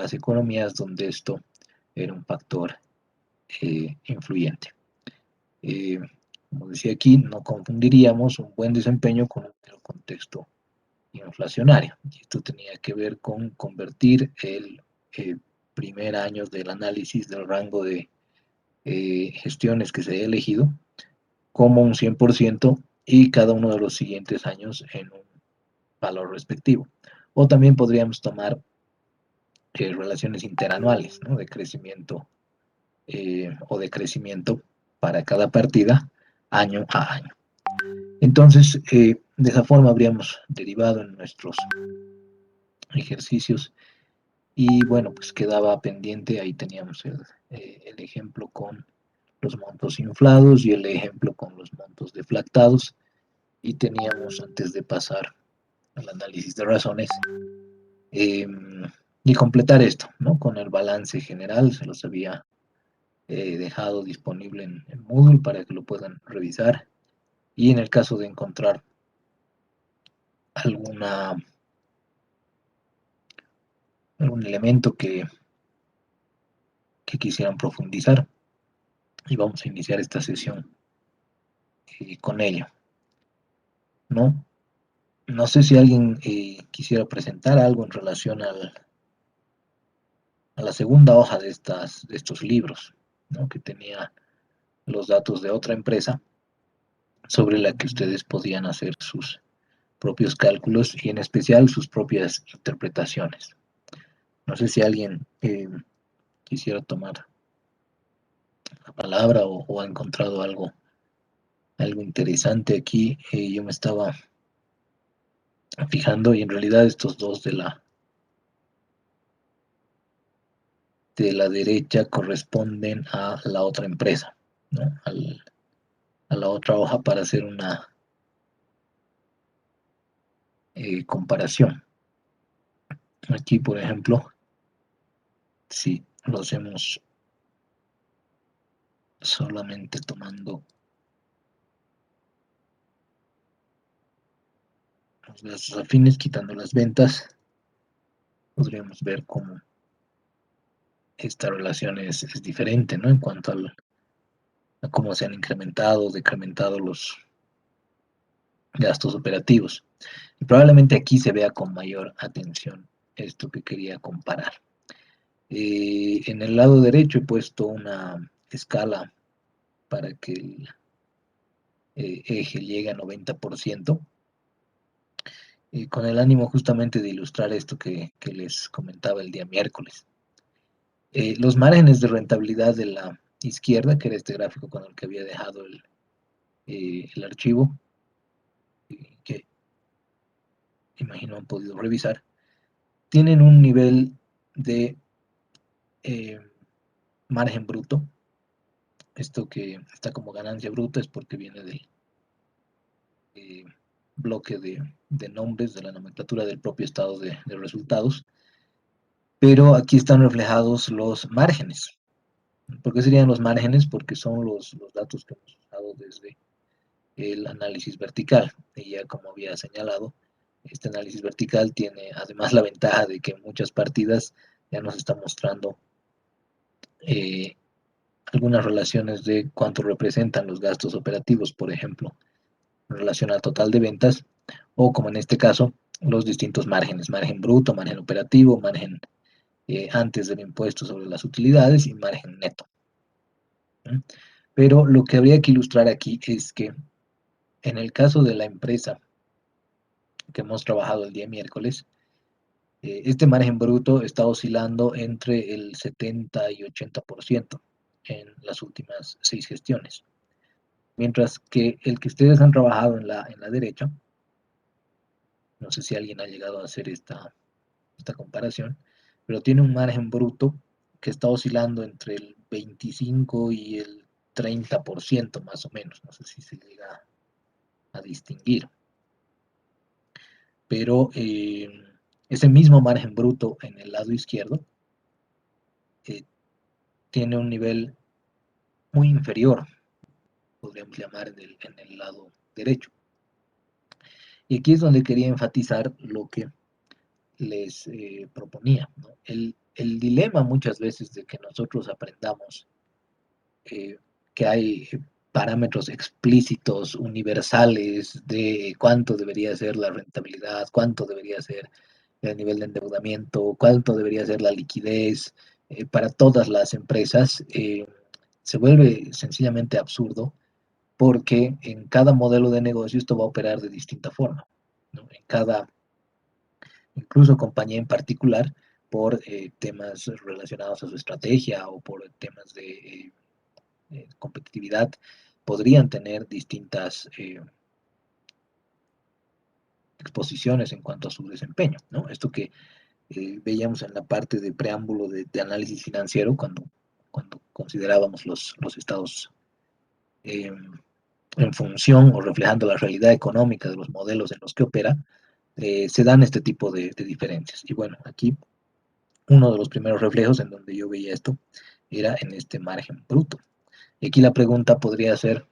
las economías donde esto era un factor influyente. Como decía aquí, no confundiríamos un buen desempeño con un contexto inflacionario. Esto tenía que ver con convertir el primer año del análisis del rango de gestiones que se haya elegido como un 100% y cada uno de los siguientes años en un valor respectivo. O también podríamos tomar relaciones interanuales, ¿no? De crecimiento o de crecimiento para cada partida año a año. Entonces, de esa forma habríamos derivado en nuestros ejercicios y bueno, pues quedaba pendiente, ahí teníamos el ejemplo con los montos inflados y el ejemplo con los montos deflactados y teníamos antes de pasar al análisis de razones eh, y completar esto, ¿no? Con el balance general, se los había dejado disponible en Moodle para que lo puedan revisar y en el caso de encontrar alguna, algún elemento que quisieran profundizar y vamos a iniciar esta sesión con ello, ¿no? No sé si alguien quisiera presentar algo en relación a la segunda hoja de estos libros, ¿no? Que tenía los datos de otra empresa sobre la que ustedes podían hacer sus propios cálculos y en especial sus propias interpretaciones. No sé si alguien quisiera tomar la palabra o ha encontrado algo interesante aquí. Yo me estaba fijando y en realidad estos dos de la derecha corresponden a la otra empresa, ¿no? A la otra hoja para hacer una comparación. Aquí, por ejemplo, si lo hacemos solamente tomando los gastos afines, quitando las ventas, podríamos ver cómo esta relación es diferente, ¿no? En cuanto a cómo se han incrementado o decrementado los gastos operativos. Y probablemente aquí se vea con mayor atención esto que quería comparar. En el lado derecho he puesto una escala para que el eje llegue a 90%, con el ánimo justamente de ilustrar esto que les comentaba el día miércoles. Los márgenes de rentabilidad de la izquierda, que era este gráfico con el que había dejado el archivo, que imagino han podido revisar, tienen un nivel de eh, margen bruto. Esto que está como ganancia bruta es porque viene del bloque de nombres de la nomenclatura del propio estado de resultados. Pero aquí están reflejados los márgenes. ¿Por qué serían los márgenes? Porque son los datos que hemos usado desde el análisis vertical. Y ya como había señalado, este análisis vertical tiene además la ventaja de que en muchas partidas ya nos está mostrando eh, algunas relaciones de cuánto representan los gastos operativos, por ejemplo, en relación al total de ventas, o como en este caso, los distintos márgenes, margen bruto, margen operativo, margen antes del impuesto sobre las utilidades y margen neto. Pero lo que habría que ilustrar aquí es que en el caso de la empresa que hemos trabajado el día miércoles, este margen bruto está oscilando entre el 70 y 80% en las últimas 6 gestiones. Mientras que el que ustedes han trabajado en la derecha, no sé si alguien ha llegado a hacer esta comparación, pero tiene un margen bruto que está oscilando entre el 25 y el 30% más o menos, no sé si se llega a distinguir. Pero ese mismo margen bruto en el lado izquierdo eh, tiene un nivel muy inferior, podríamos llamar en el lado derecho. Y aquí es donde quería enfatizar lo que les proponía, ¿no? el dilema muchas veces de que nosotros aprendamos que hay parámetros explícitos, universales, de cuánto debería ser la rentabilidad, cuánto debería ser el nivel de endeudamiento, cuánto debería ser la liquidez para todas las empresas, se vuelve sencillamente absurdo porque en cada modelo de negocio esto va a operar de distinta forma, ¿no? En cada, incluso compañía en particular, por temas relacionados a su estrategia o por temas de competitividad, podrían tener distintas exposiciones en cuanto a su desempeño, ¿no? Esto que veíamos en la parte de preámbulo de análisis financiero cuando considerábamos los estados eh, en función o reflejando la realidad económica de los modelos en los que opera, se dan este tipo de diferencias. Y bueno, aquí uno de los primeros reflejos en donde yo veía esto era en este margen bruto. Y aquí la pregunta podría ser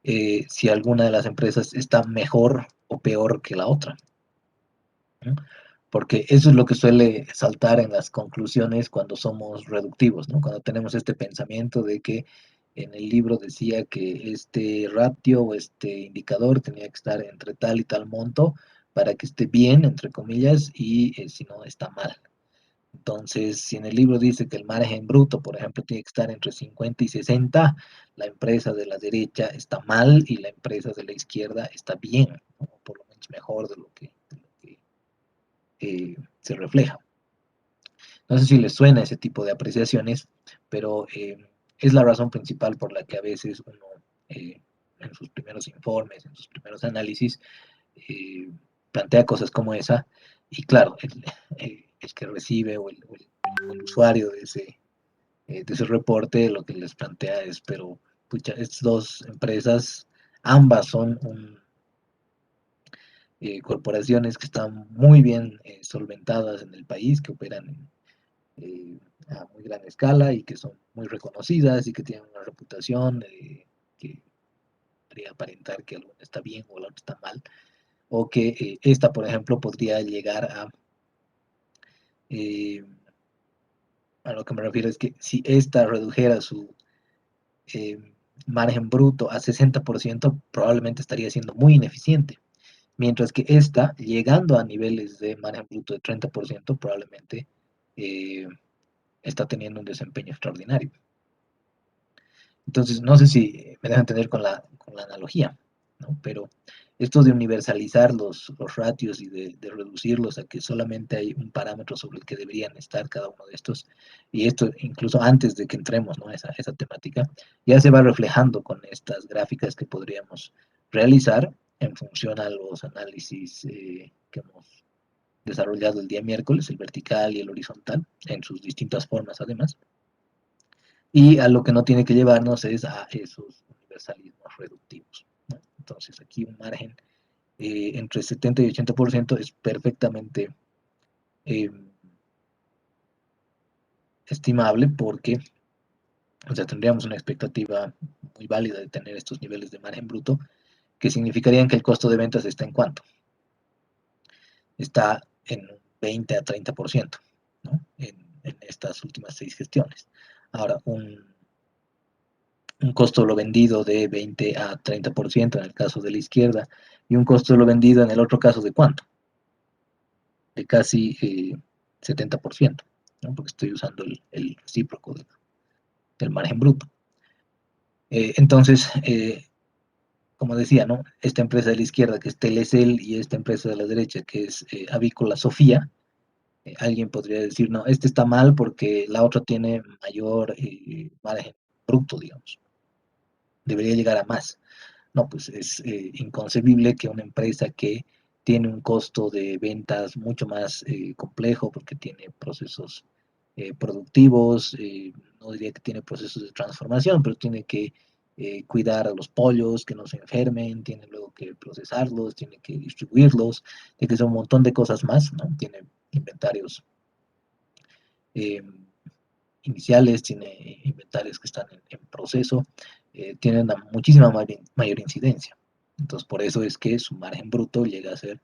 si alguna de las empresas está mejor o peor que la otra, ¿no? Porque eso es lo que suele saltar en las conclusiones cuando somos reductivos, ¿no? Cuando tenemos este pensamiento de que en el libro decía que este ratio o este indicador tenía que estar entre tal y tal monto para que esté bien, entre comillas, y si no, está mal. Entonces, si en el libro dice que el margen bruto, por ejemplo, tiene que estar entre 50 y 60, la empresa de la derecha está mal y la empresa de la izquierda está bien, ¿no? Por lo menos mejor de lo que se refleja. No sé si les suena ese tipo de apreciaciones, pero es la razón principal por la que a veces uno, eh, en sus primeros informes, en sus primeros análisis, eh, plantea cosas como esa, y claro, el que recibe o el usuario de ese reporte lo que les plantea es, pero pucha, estas dos empresas, ambas son corporaciones que están muy bien solventadas en el país, que operan a muy gran escala y que son muy reconocidas y que tienen una reputación que podría aparentar que alguna está bien o la otra está mal, o que esta, por ejemplo, podría llegar eh, a lo que me refiero es que si esta redujera su eh, margen bruto a 60%, probablemente estaría siendo muy ineficiente. Mientras que esta, llegando a niveles de margen bruto de 30%, probablemente eh, está teniendo un desempeño extraordinario. Entonces, no sé si me dejan entender con la analogía, ¿no? Pero esto de universalizar los ratios y de reducirlos a que solamente hay un parámetro sobre el que deberían estar cada uno de estos, y esto incluso antes de que entremos, ¿no? a esa temática, ya se va reflejando con estas gráficas que podríamos realizar en función a los análisis que hemos desarrollado el día miércoles, el vertical y el horizontal, en sus distintas formas además. Y a lo que no tiene que llevarnos es a esos universalismos reductivos, ¿no? Entonces aquí un margen entre 70 y 80% es perfectamente eh, estimable porque, o sea, tendríamos una expectativa muy válida de tener estos niveles de margen bruto, que significarían que el costo de ventas está en cuánto? Está en un 20 a 30%, ¿no? En estas últimas 6 gestiones. Ahora, un costo de lo vendido de 20 a 30% en el caso de la izquierda y un costo de lo vendido en el otro caso de cuánto, de casi 70%, ¿no? Porque estoy usando el recíproco del margen bruto. Entonces, como decía, ¿no? Esta empresa de la izquierda que es Telecel y esta empresa de la derecha que es Avícola Sofía, alguien podría decir, no, este está mal porque la otra tiene mayor margen bruto, digamos, debería llegar a más. No, pues es inconcebible que una empresa que tiene un costo de ventas mucho más complejo porque tiene procesos productivos, no diría que tiene procesos de transformación, pero tiene que cuidar a los pollos, que no se enfermen, tiene luego que procesarlos, tiene que distribuirlos, tiene que hacer un montón de cosas más, ¿no? Tiene inventarios eh, iniciales, tiene inventarios que están en proceso, tienen una muchísima mayor incidencia. Entonces, por eso es que su margen bruto llega a ser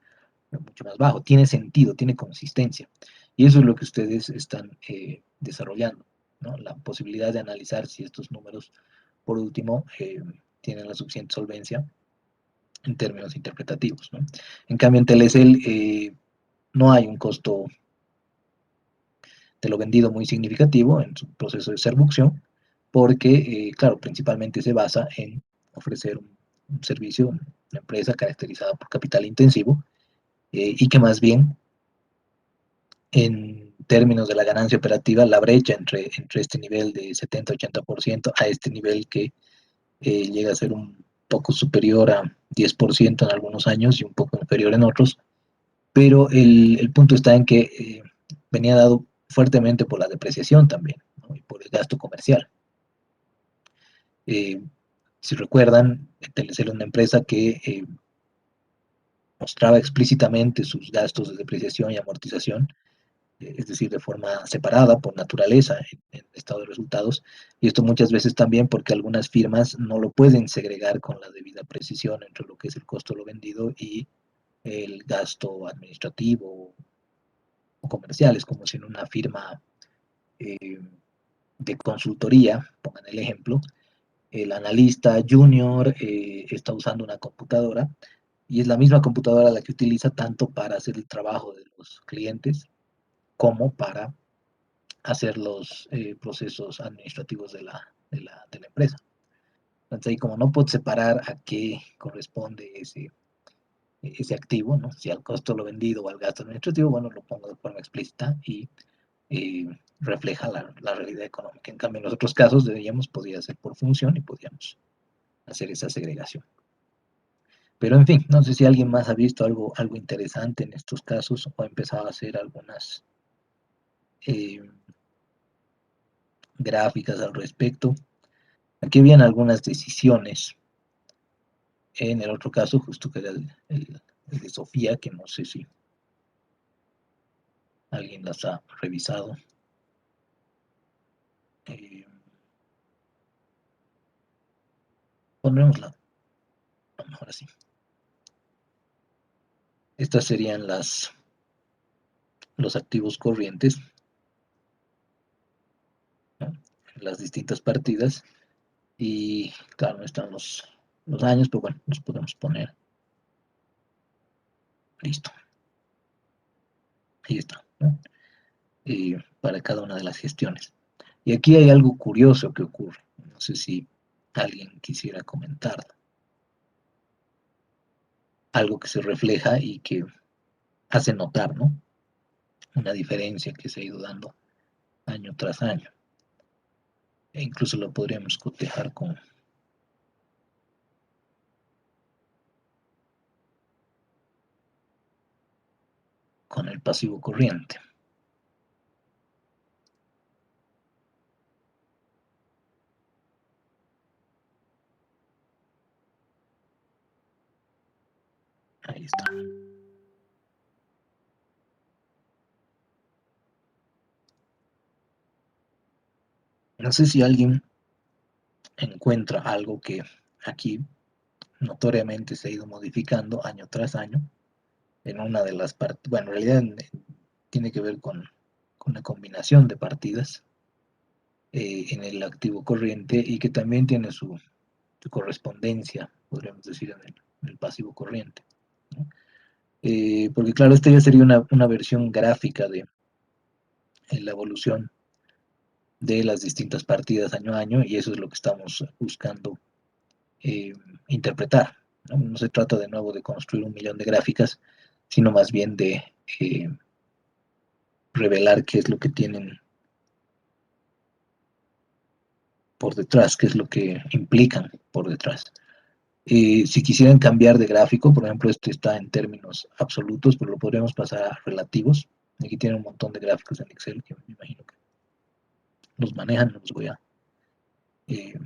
mucho más bajo. Tiene sentido, tiene consistencia. Y eso es lo que ustedes están desarrollando, ¿no? La posibilidad de analizar si estos números, por último, tienen la suficiente solvencia en términos interpretativos, ¿no? En cambio, en Telecel no hay un costo de lo vendido muy significativo en su proceso de servucción, porque, claro, principalmente se basa en ofrecer un servicio, una empresa caracterizada por capital intensivo, y que más bien, en términos de la ganancia operativa, la brecha entre este nivel de 70-80% a este nivel que llega a ser un poco superior a 10% en algunos años y un poco inferior en otros, pero el punto está en que venía dado fuertemente por la depreciación también, ¿no? Y por el gasto comercial. Eh, si recuerdan, Telcel es una empresa que mostraba explícitamente sus gastos de depreciación y amortización, es decir, de forma separada por naturaleza en estado de resultados, y esto muchas veces también porque algunas firmas no lo pueden segregar con la debida precisión entre lo que es el costo de lo vendido y el gasto administrativo o comercial. Es como si en una firma eh, de consultoría, pongan el ejemplo, el analista junior está usando una computadora y es la misma computadora la que utiliza tanto para hacer el trabajo de los clientes como para hacer los procesos administrativos de la empresa. Entonces ahí como no puedo separar a qué corresponde ese activo, ¿no? Si al costo de lo vendido o al gasto administrativo, bueno, lo pongo de forma explícita y refleja la realidad económica. En cambio, en los otros casos podía ser por función y podíamos hacer esa segregación. Pero en fin, no sé si alguien más ha visto algo interesante en estos casos o ha empezado a hacer algunas eh, gráficas al respecto. Aquí habían algunas decisiones. En el otro caso, justo que era el de Sofía, que no sé si alguien las ha revisado. Eh, Pondremosla, ahora sí. Estas serían los activos corrientes, ¿no? Las distintas partidas. Y claro, no están los años, pero bueno, los podemos poner. Listo. Ahí está, ¿no? Para cada una de las gestiones. Y aquí hay algo curioso que ocurre. No sé si alguien quisiera comentarlo. Algo que se refleja y que hace notar, ¿no? Una diferencia que se ha ido dando año tras año. E incluso lo podríamos cotejar con el pasivo corriente. Ahí está. No sé si alguien encuentra algo que aquí notoriamente se ha ido modificando año tras año en una de las partes. Bueno, en realidad tiene que ver con la combinación de partidas en el activo corriente y que también tiene su correspondencia, podríamos decir, en el pasivo corriente, ¿no? Porque claro, esta ya sería una versión gráfica de la evolución de las distintas partidas año a año y eso es lo que estamos buscando eh, interpretar, ¿no? No se trata de nuevo de construir un millón de gráficas, sino más bien de eh, revelar qué es lo que tienen por detrás, qué es lo que implican por detrás. Si quisieran cambiar de gráfico, por ejemplo, este está en términos absolutos, pero lo podríamos pasar a relativos. Aquí tienen un montón de gráficos en Excel que me imagino que los manejan, no los voy a eh,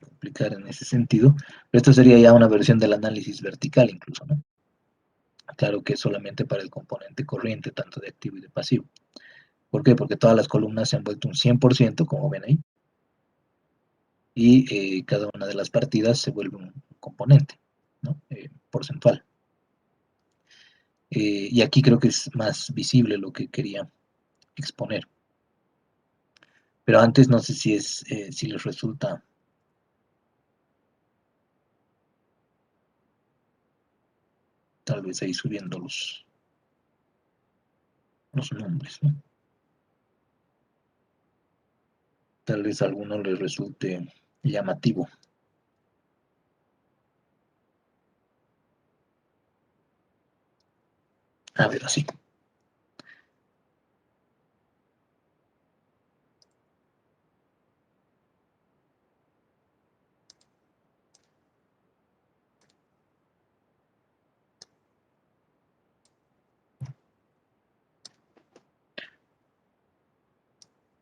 explicar en ese sentido. Pero esto sería ya una versión del análisis vertical incluso, ¿no? Claro que es solamente para el componente corriente, tanto de activo y de pasivo. ¿Por qué? Porque todas las columnas se han vuelto un 100%, como ven ahí, y cada una de las partidas se vuelve un componente, ¿no? Porcentual. Y aquí creo que es más visible lo que quería exponer. Pero antes no sé si les resulta tal vez ahí subiendo los nombres, ¿no? Tal vez a alguno les resulte llamativo. A ver, así.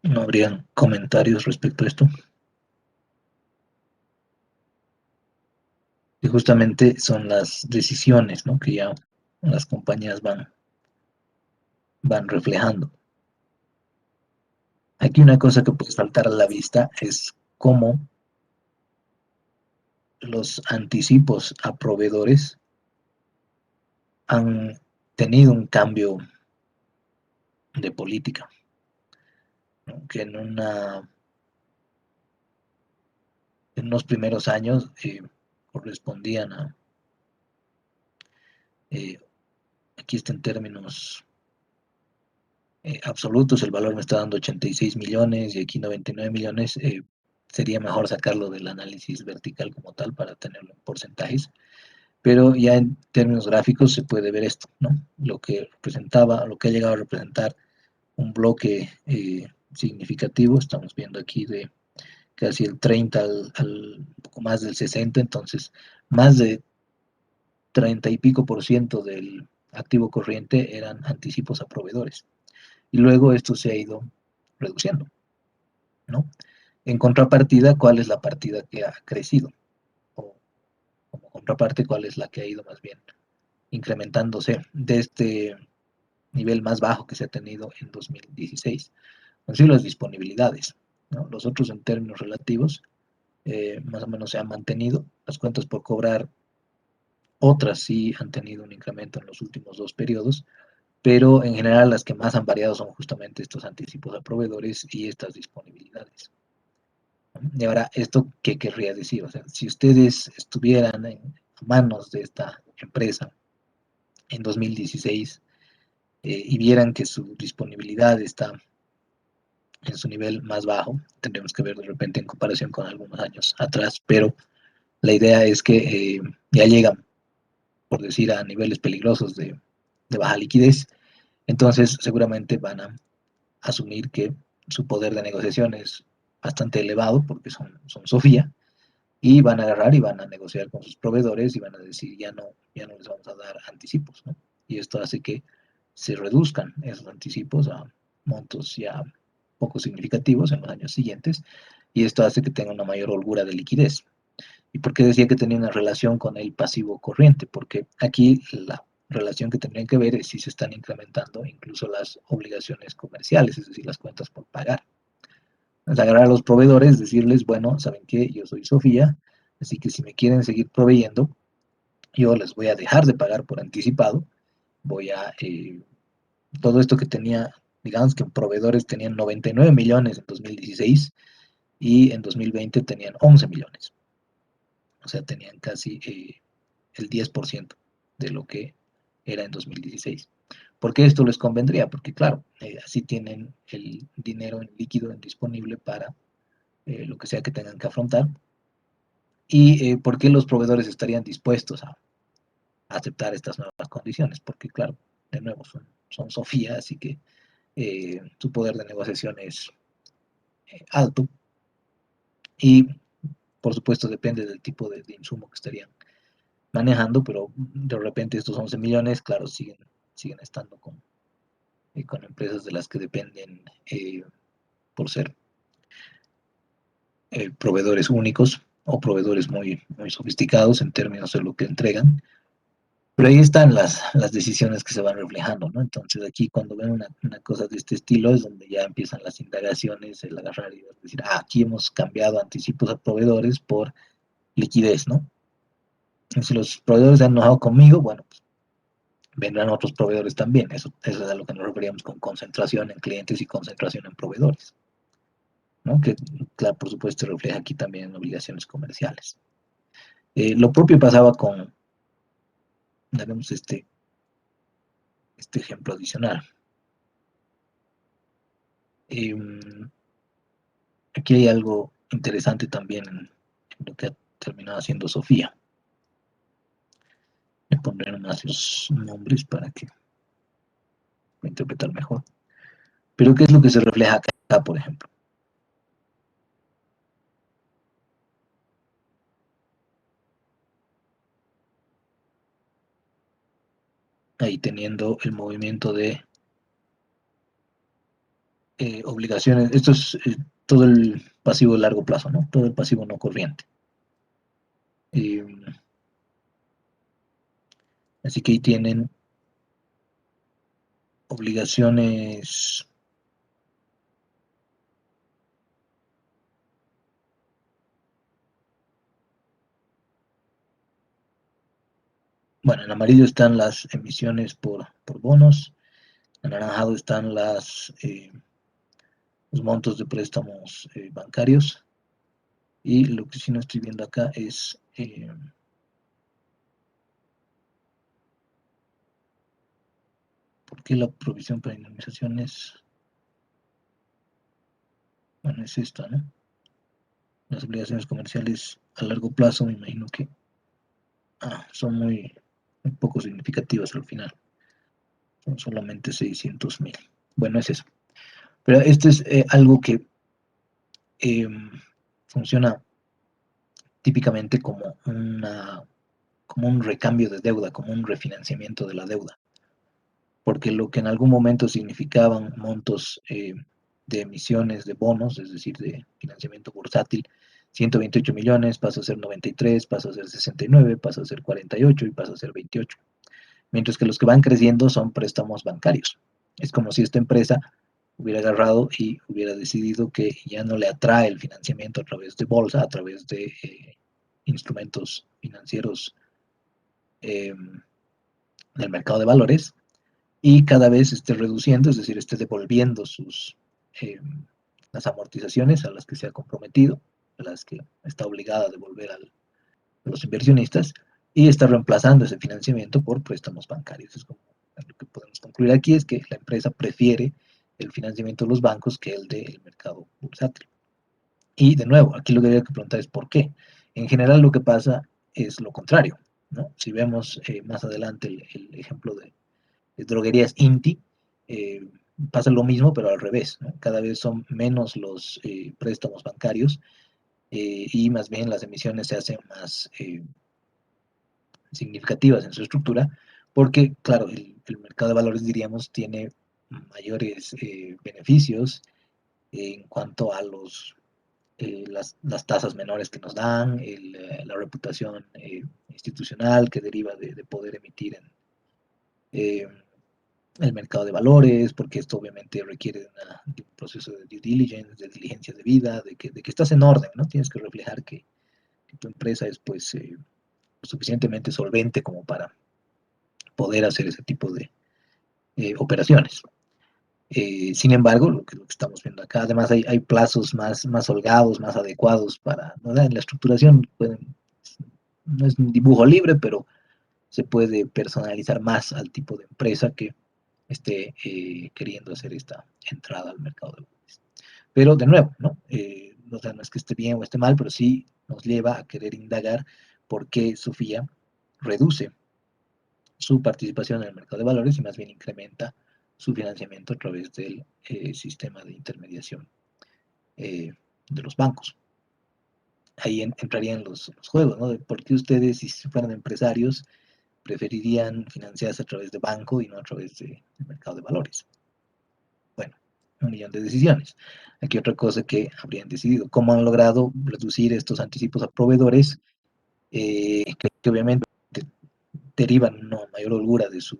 ¿No habrían comentarios respecto a esto? Y justamente son las decisiones, ¿no?, que ya las compañías van reflejando. Aquí una cosa que puede saltar a la vista es cómo los anticipos a proveedores han tenido un cambio de política, ¿no?, que en unos primeros años correspondían a, eh, aquí está en términos absolutos, el valor me está dando 86 millones y aquí 99 millones, sería mejor sacarlo del análisis vertical como tal para tenerlo en porcentajes, pero ya en términos gráficos se puede ver esto, ¿no? Lo que representaba, lo que ha llegado a representar un bloque significativo, estamos viendo aquí de casi el 30 al poco más del 60, entonces más de 30 y pico por ciento del activo corriente eran anticipos a proveedores. Y luego esto se ha ido reduciendo, ¿no? En contrapartida, ¿cuál es la partida que ha crecido? O como contraparte, ¿cuál es la que ha ido más bien incrementándose de este nivel más bajo que se ha tenido en 2016? Han sido las disponibilidades, ¿no? Los otros en términos relativos más o menos se han mantenido. Las cuentas por cobrar, otras sí han tenido un incremento en los últimos dos periodos, pero en general las que más han variado son justamente estos anticipos a proveedores y estas disponibilidades. Y ahora, ¿esto qué querría decir? O sea, si ustedes estuvieran en manos de esta empresa en 2016 y vieran que su disponibilidad está en su nivel más bajo, tendríamos que ver de repente en comparación con algunos años atrás, pero la idea es que ya llegan, por decir, a niveles peligrosos de baja liquidez, entonces seguramente van a asumir que su poder de negociación es bastante elevado porque son Sofía, y van a agarrar y van a negociar con sus proveedores y van a decir ya no les vamos a dar anticipos, ¿no? Y esto hace que se reduzcan esos anticipos a montos ya poco significativos en los años siguientes y esto hace que tenga una mayor holgura de liquidez. ¿Y por qué decía que tenía una relación con el pasivo corriente? Porque aquí la relación que tendrían que ver es si se están incrementando incluso las obligaciones comerciales, es decir, las cuentas por pagar. Es agarrar a los proveedores, decirles, bueno, ¿saben qué? Yo soy Sofía, así que si me quieren seguir proveyendo, yo les voy a dejar de pagar por anticipado, voy a, todo esto que tenía, digamos que proveedores tenían 99 millones en 2016 y en 2020 tenían 11 millones, o sea, tenían casi el 10% de lo que era en 2016. ¿Por qué esto les convendría? Porque claro, así tienen el dinero en líquido disponible para lo que sea que tengan que afrontar. ¿Y por qué los proveedores estarían dispuestos a aceptar estas nuevas condiciones? Porque claro, de nuevo, son Sofía, así que su poder de negociación es alto y por supuesto depende del tipo de insumo que estarían manejando, pero de repente estos 11 millones, claro, siguen estando con empresas de las que dependen por ser proveedores únicos o proveedores muy sofisticados en términos de lo que entregan. Pero ahí están las decisiones que se van reflejando, ¿no? Entonces aquí cuando ven una cosa de este estilo es donde ya empiezan las indagaciones, el agarrar y decir, aquí hemos cambiado anticipos a proveedores por liquidez, ¿no? Y si los proveedores se han enojado conmigo, bueno, pues vendrán otros proveedores también. Eso es a lo que nos referíamos con concentración en clientes y concentración en proveedores, ¿no? Que, claro, por supuesto, se refleja aquí también en obligaciones comerciales. Lo propio pasaba con, daremos este ejemplo adicional. Eh, Aquí hay algo interesante también en lo que ha terminado haciendo Sofía. Me pondré nomás los nombres para que pueda interpretar mejor. Pero ¿qué es lo que se refleja acá, por ejemplo? Ahí teniendo el movimiento de obligaciones. Esto es todo el pasivo de largo plazo, ¿no? Todo el pasivo no corriente. Eh, Así que ahí tienen obligaciones. Bueno, en amarillo están las emisiones por bonos, en anaranjado están los montos de préstamos bancarios, y lo que sí no estoy viendo acá es por qué la provisión para indemnizaciones. Bueno, es esta, ¿no? Las obligaciones comerciales a largo plazo, me imagino que son muy poco significativas al final. Son solamente 600.000. Bueno, es eso. Pero esto es algo que eh, funciona típicamente como un recambio de deuda, como un refinanciamiento de la deuda. Porque lo que en algún momento significaban montos de emisiones de bonos, es decir, de financiamiento bursátil, 128 millones, pasa a ser 93, pasa a ser 69, pasa a ser 48 y pasa a ser 28. Mientras que los que van creciendo son préstamos bancarios. Es como si esta empresa hubiera agarrado y hubiera decidido que ya no le atrae el financiamiento a través de bolsa, a través de instrumentos financieros eh, del mercado de valores, y cada vez esté reduciendo, es decir, esté devolviendo eh, las amortizaciones a las que se ha comprometido, a las que está obligada a devolver a los inversionistas, y está reemplazando ese financiamiento por préstamos bancarios. Es como lo que podemos concluir aquí es que la empresa prefiere el financiamiento de los bancos que el del mercado bursátil. Y de nuevo, aquí lo que habría que preguntar es por qué. En general lo que pasa es lo contrario, ¿no? Si vemos más adelante el ejemplo de droguerías Inti, eh, pasa lo mismo, pero al revés, ¿no? Cada vez son menos los préstamos bancarios y más bien las emisiones se hacen más significativas en su estructura, porque, claro, el mercado de valores, diríamos, tiene mayores beneficios en cuanto a las tasas menores que nos dan, la reputación institucional que deriva de poder emitir en el mercado de valores, porque esto obviamente requiere de un proceso de due diligence, de diligencia de vida, de que estás en orden, ¿no? Tienes que reflejar que tu empresa es pues suficientemente solvente como para poder hacer ese tipo de operaciones. Sin embargo, lo que estamos viendo acá, además hay plazos más holgados, más adecuados para, ¿no? En la estructuración no es un dibujo libre, pero se puede personalizar más al tipo de empresa que esté queriendo hacer esta entrada al mercado de valores. Pero de nuevo, ¿no? O sea, no es que esté bien o esté mal, pero sí nos lleva a querer indagar por qué Sofía reduce su participación en el mercado de valores y más bien incrementa su financiamiento a través del sistema de intermediación eh, de los bancos. Ahí entrarían los juegos, ¿no? De por qué ustedes, si fueran empresarios, preferirían financiarse a través de banco y no a través del mercado de valores. Bueno, un millón de decisiones. Aquí otra cosa que habrían decidido, cómo han logrado reducir estos anticipos a proveedores, que obviamente derivan una mayor holgura de su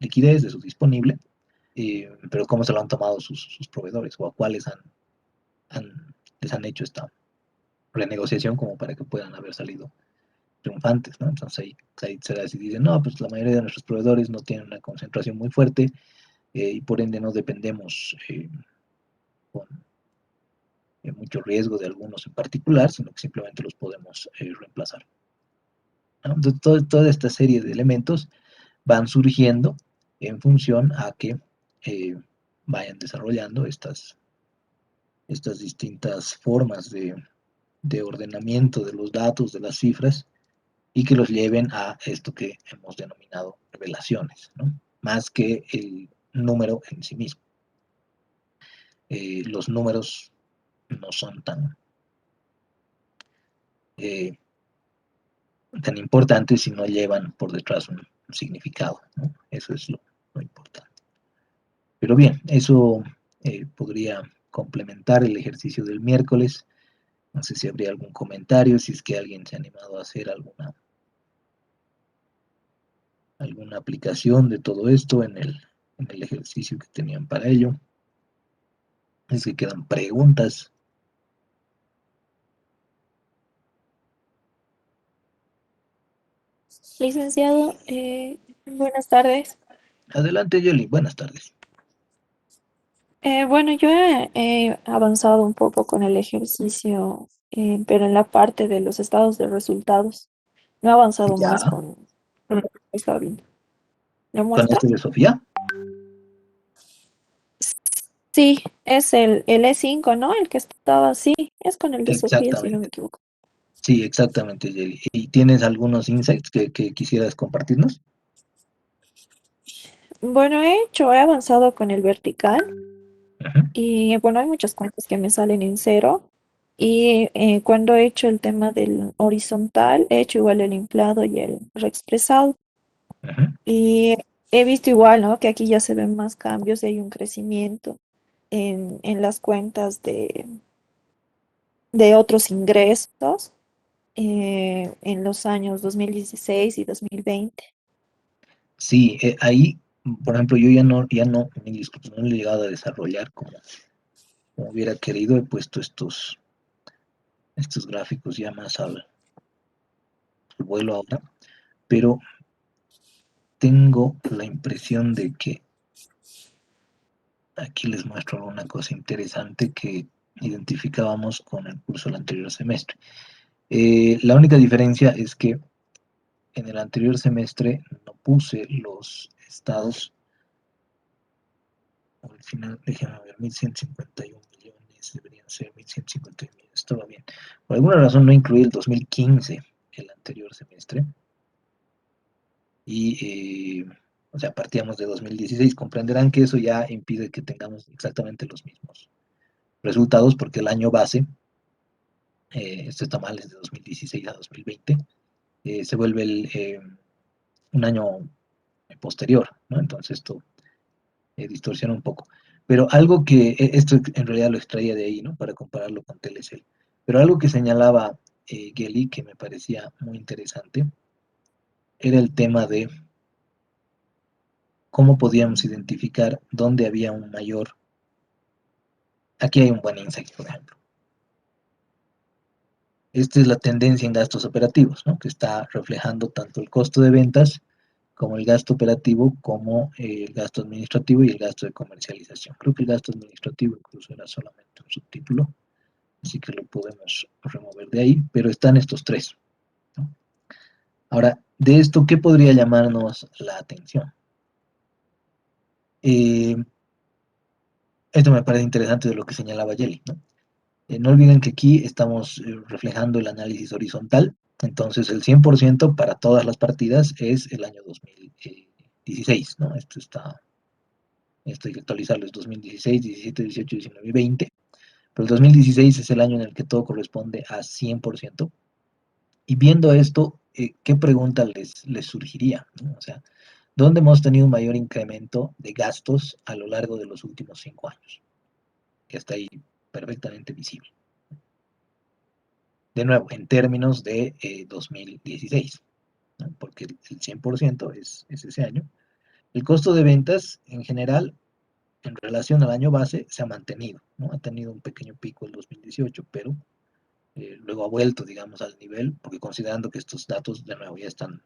liquidez, de su disponible, pero cómo se lo han tomado sus proveedores o a cuáles les han hecho esta renegociación como para que puedan haber salido triunfantes, ¿no? Entonces ahí se dice, no, pues la mayoría de nuestros proveedores no tienen una concentración muy fuerte y por ende no dependemos con mucho riesgo de algunos en particular, sino que simplemente los podemos reemplazar, ¿no? Entonces, toda esta serie de elementos van surgiendo en función a que vayan desarrollando estas distintas formas de ordenamiento de los datos, de las cifras, y que los lleven a esto que hemos denominado revelaciones, ¿no? Más que el número en sí mismo. Los números no son eh, tan importantes si no llevan por detrás un significado, ¿no? Eso es lo importante. Pero bien, eso podría complementar el ejercicio del miércoles. No sé si habría algún comentario, si es que alguien se ha animado a hacer alguna aplicación de todo esto en el ejercicio que tenían para ello. Es que quedan preguntas. Licenciado, buenas tardes. Adelante, Yoli, buenas tardes. Bueno, yo he avanzado un poco con el ejercicio, pero en la parte de los estados de resultados. No he avanzado más Ya, con lo que estaba viendo. ¿Lo con muestra? este de Sofía. Sí, es el E5, ¿no? El que estaba así. Es con el de Sofía, si no me Exactamente. equivoco. Sí, exactamente, Yeli. ¿Y tienes algunos insights que quisieras compartirnos? Bueno, he avanzado con el vertical Ujú, y bueno, hay muchas cuentas que me salen en cero. Y cuando he hecho el tema del horizontal, he hecho igual el inflado y el reexpresado. ujú. Y he visto igual, ¿no? Que aquí ya se ven más cambios y hay un crecimiento en las cuentas de otros ingresos en los años 2016 y 2020. Sí, ahí, por ejemplo, yo ya no, mi discurso no lo he llegado a desarrollar como hubiera querido. He puesto estos gráficos ya más al vuelo ahora, pero tengo la impresión de que aquí les muestro una cosa interesante que identificábamos con el curso del anterior semestre. La única diferencia es que en el anterior semestre no puse los estados, al final, déjenme ver, 1.151 millones, deberían ser 1.151 millones, estaba bien. Por alguna razón no incluí el 2015, el anterior semestre, y, o sea, partíamos de 2016. Comprenderán que eso ya impide que tengamos exactamente los mismos resultados, porque el año base, esto está mal, es de 2016 a 2020, se vuelve un año posterior, ¿no? Entonces esto distorsiona un poco. Pero algo que, esto en realidad lo extraía de ahí, ¿no? Para compararlo con Telecel. Pero algo que señalaba Gelly, que me parecía muy interesante, era el tema de cómo podíamos identificar dónde había un mayor. Aquí hay un buen insight, por ejemplo. Esta es la tendencia en gastos operativos, ¿no? Que está reflejando tanto el costo de ventas como el gasto operativo, como el gasto administrativo y el gasto de comercialización. Creo que el gasto administrativo incluso era solamente un subtítulo, así que lo podemos remover de ahí, pero están estos tres, ¿no? Ahora, de esto, ¿qué podría llamarnos la atención? Eh, Esto me parece interesante de lo que señalaba Jelly, ¿no? No olviden que aquí estamos reflejando el análisis horizontal, entonces el 100% para todas las partidas es el año 2016, ¿no? Esto hay que actualizarlo, es 2016, 17, 18, 19 y 20, pero el 2016 es el año en el que todo corresponde a 100%. Y viendo esto, ¿qué pregunta les surgiría, ¿no? O sea, ¿dónde hemos tenido un mayor incremento de gastos a lo largo de los últimos 5 años? Que está ahí perfectamente visible. De nuevo, en términos de 2016, ¿no? Porque el 100% es ese año. El costo de ventas en general, en relación al año base, se ha mantenido, ¿no? Ha tenido un pequeño pico el 2018, pero luego ha vuelto, digamos, al nivel, porque considerando que estos datos de nuevo ya están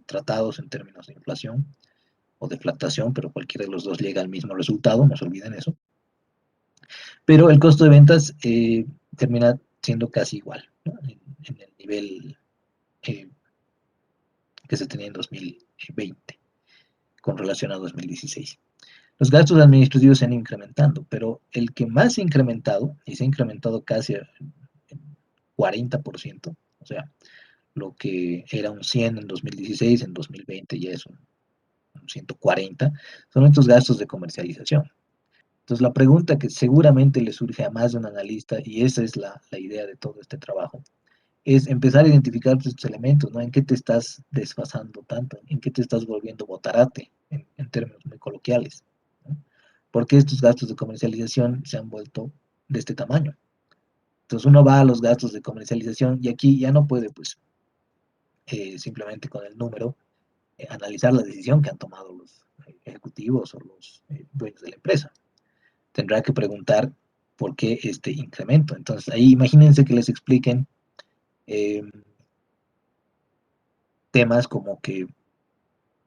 tratados en términos de inflación o deflactación, pero cualquiera de los dos llega al mismo resultado, no se olviden eso. Pero el costo de ventas termina siendo casi igual, ¿no? En el nivel eh, que se tenía en 2020 con relación a 2016. Los gastos administrativos se han incrementando, pero el que más se ha incrementado, y se ha incrementado casi en 40%, o sea, lo que era un 100 en 2016, en 2020 ya es un 140, son estos gastos de comercialización. Entonces, la pregunta que seguramente le surge a más de un analista, y esa es la idea de todo este trabajo, es empezar a identificar estos elementos, ¿no? ¿En qué te estás desfasando tanto? ¿En qué te estás volviendo botarate, en términos muy coloquiales? ¿No? ¿Por qué estos gastos de comercialización se han vuelto de este tamaño? Entonces uno va a los gastos de comercialización y aquí ya no puede, pues, simplemente con el número, analizar la decisión que han tomado los ejecutivos o los dueños de la empresa. Tendrá que preguntar por qué este incremento. Entonces ahí imagínense que les expliquen eh, temas como que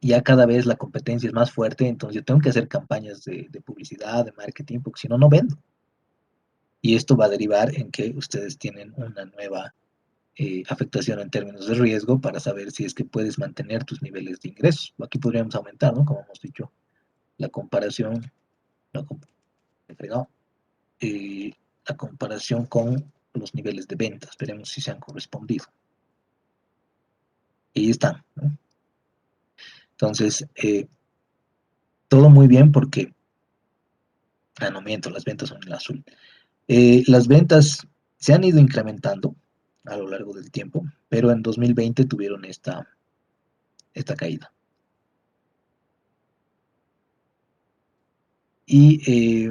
ya cada vez la competencia es más fuerte, entonces yo tengo que hacer campañas de publicidad, de marketing, porque si no, no vendo. Y esto va a derivar en que ustedes tienen una nueva afectación en términos de riesgo para saber si es que puedes mantener tus niveles de ingresos. Aquí podríamos aumentar, ¿no? Como hemos dicho, la comparación, no, no, eh, la comparación con los niveles de ventas. Veremos si se han correspondido. Y ahí están, ¿no? Entonces, todo muy bien porque, no miento, las ventas son en azul. Las ventas se han ido incrementando a lo largo del tiempo, pero en 2020 tuvieron esta caída. Y,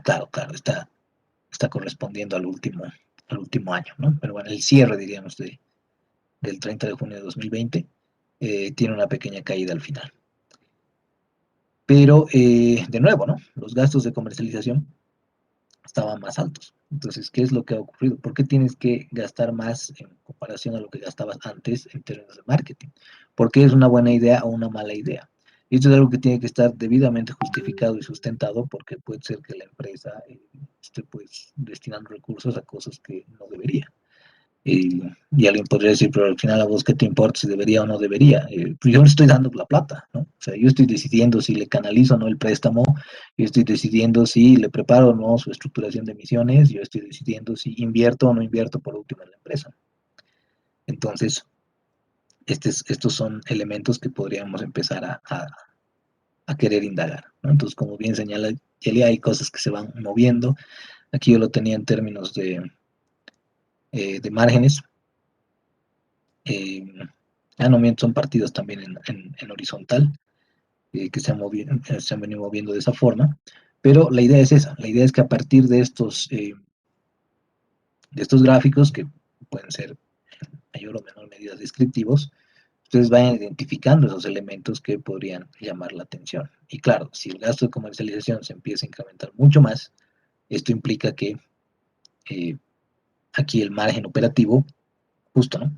claro, claro, está correspondiendo al último año, ¿no? Pero bueno, el cierre, diríamos, del 30 de junio de 2020 tiene una pequeña caída al final. Pero, de nuevo, ¿no? Los gastos de comercialización estaban más altos. Entonces, ¿qué es lo que ha ocurrido? ¿Por qué tienes que gastar más en comparación a lo que gastabas antes en términos de marketing? ¿Por qué es una buena idea o una mala idea? Y esto es algo que tiene que estar debidamente justificado y sustentado porque puede ser que la empresa esté pues destinando recursos a cosas que no debería. Y alguien podría decir, pero al final a vos qué te importa si debería o no debería. Pues yo le estoy dando la plata, ¿no? O sea, yo estoy decidiendo si le canalizo o no el préstamo, yo estoy decidiendo si le preparo o no su estructuración de emisiones, yo estoy decidiendo si invierto o no invierto por último en la empresa. Entonces, estos son elementos que podríamos empezar a querer indagar, ¿no? Entonces, como bien señala Kelly, hay cosas que se van moviendo. Aquí yo lo tenía en términos de márgenes. Eh, no miento, son partidos también en horizontal, que se han venido moviendo de esa forma, pero la idea es esa, la idea es que a partir de estos gráficos, que pueden ser en mayor o menor medida descriptivos, ustedes vayan identificando esos elementos que podrían llamar la atención. Y claro, si el gasto de comercialización se empieza a incrementar mucho más, esto implica que eh, aquí el margen operativo, justo, ¿no?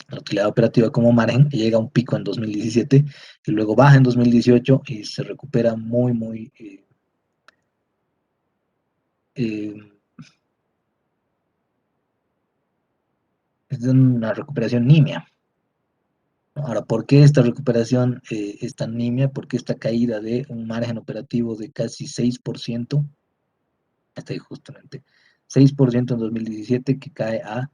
La utilidad operativa como margen llega a un pico en 2017 y luego baja en 2018 y se recupera muy, muy, eh, es una recuperación nimia. Ahora, ¿por qué esta recuperación es tan nimia? ¿Por qué esta caída de un margen operativo de casi 6%? Está ahí justamente, 6% en 2017 que cae a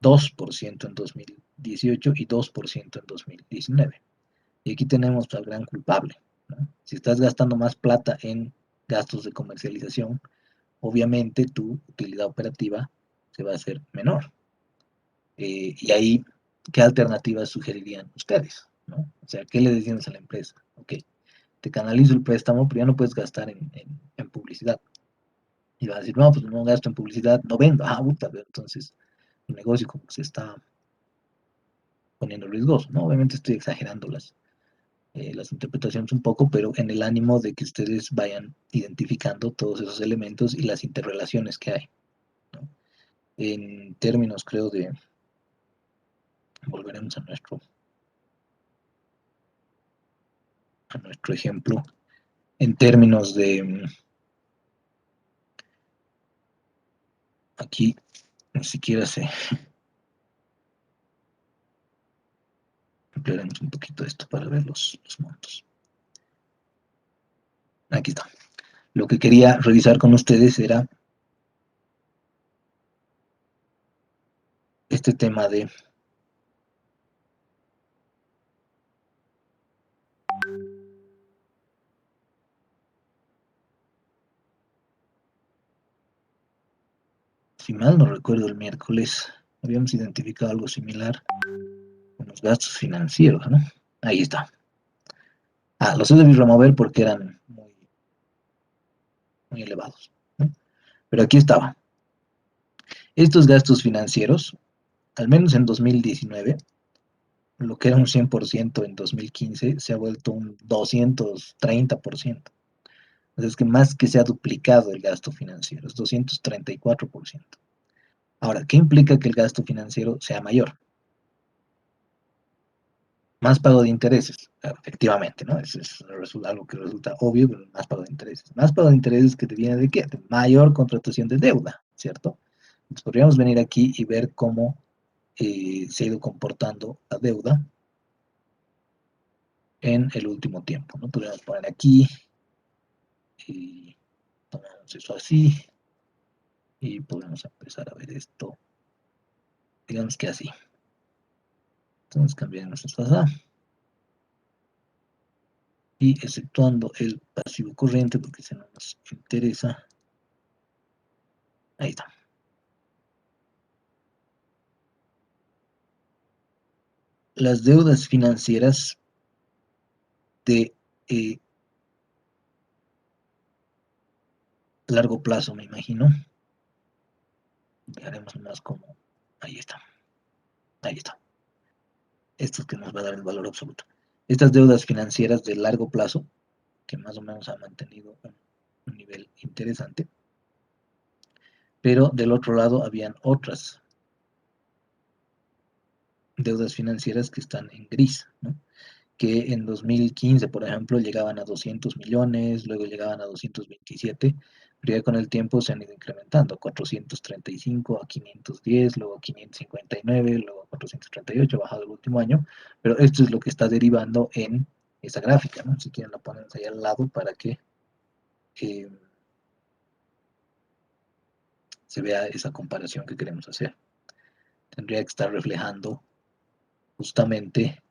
2% en 2018 y 2% en 2019. Y aquí tenemos al gran culpable, ¿no? Si estás gastando más plata en gastos de comercialización, obviamente tu utilidad operativa se va a hacer menor. Y ahí, ¿qué alternativas sugerirían ustedes? ¿No? O sea, ¿qué le decían a la empresa? Ok, te canalizo el préstamo, pero ya no puedes gastar en publicidad. Y vas a decir, no, pues no gasto en publicidad, no vendo. Puta, pero entonces el negocio como que se está poniendo riesgoso, ¿no? Obviamente estoy exagerando las interpretaciones un poco, pero en el ánimo de que ustedes vayan identificando todos esos elementos y las interrelaciones que hay, ¿no? En términos, creo, de, volveremos a nuestro ejemplo, en términos de, aquí ni siquiera sé, ampliaremos un poquito esto para ver los montos. Aquí está. Lo que quería revisar con ustedes era este tema de si mal no recuerdo, el miércoles habíamos identificado algo similar con los gastos financieros, ¿no? Ahí está. Los debí remover porque eran muy elevados, ¿no? Pero aquí estaba. Estos gastos financieros, al menos en 2019, lo que era un 100% en 2015, se ha vuelto un 230%. Es que más que se ha duplicado el gasto financiero, es 234%. Ahora, ¿qué implica que el gasto financiero sea mayor? Más pago de intereses, claro, efectivamente, ¿no? Es algo que resulta obvio, pero más pago de intereses. Más pago de intereses que te viene de qué? De mayor contratación de deuda, ¿cierto? Entonces podríamos venir aquí y ver cómo se ha ido comportando la deuda en el último tiempo, ¿no? Podríamos poner aquí y tomamos eso así y podemos empezar a ver esto, digamos que así. Entonces cambiamos esto acá y exceptuando el pasivo corriente porque si no nos interesa, ahí está. Las deudas financieras de largo plazo, me imagino. Haremos más como, ahí está, ahí está. Esto es que nos va a dar el valor absoluto. Estas deudas financieras de largo plazo, que más o menos ha mantenido un nivel interesante, pero del otro lado habían otras deudas financieras que están en gris, ¿no? Que en 2015, por ejemplo, llegaban a 200 millones, luego llegaban a 227, pero ya con el tiempo se han ido incrementando, a 435, a 510, luego a 559, luego a 438, ha bajado el último año, pero esto es lo que está derivando en esa gráfica, ¿no? Si quieren la ponemos ahí al lado para que eh, se vea esa comparación que queremos hacer. Tendría que estar reflejando justamente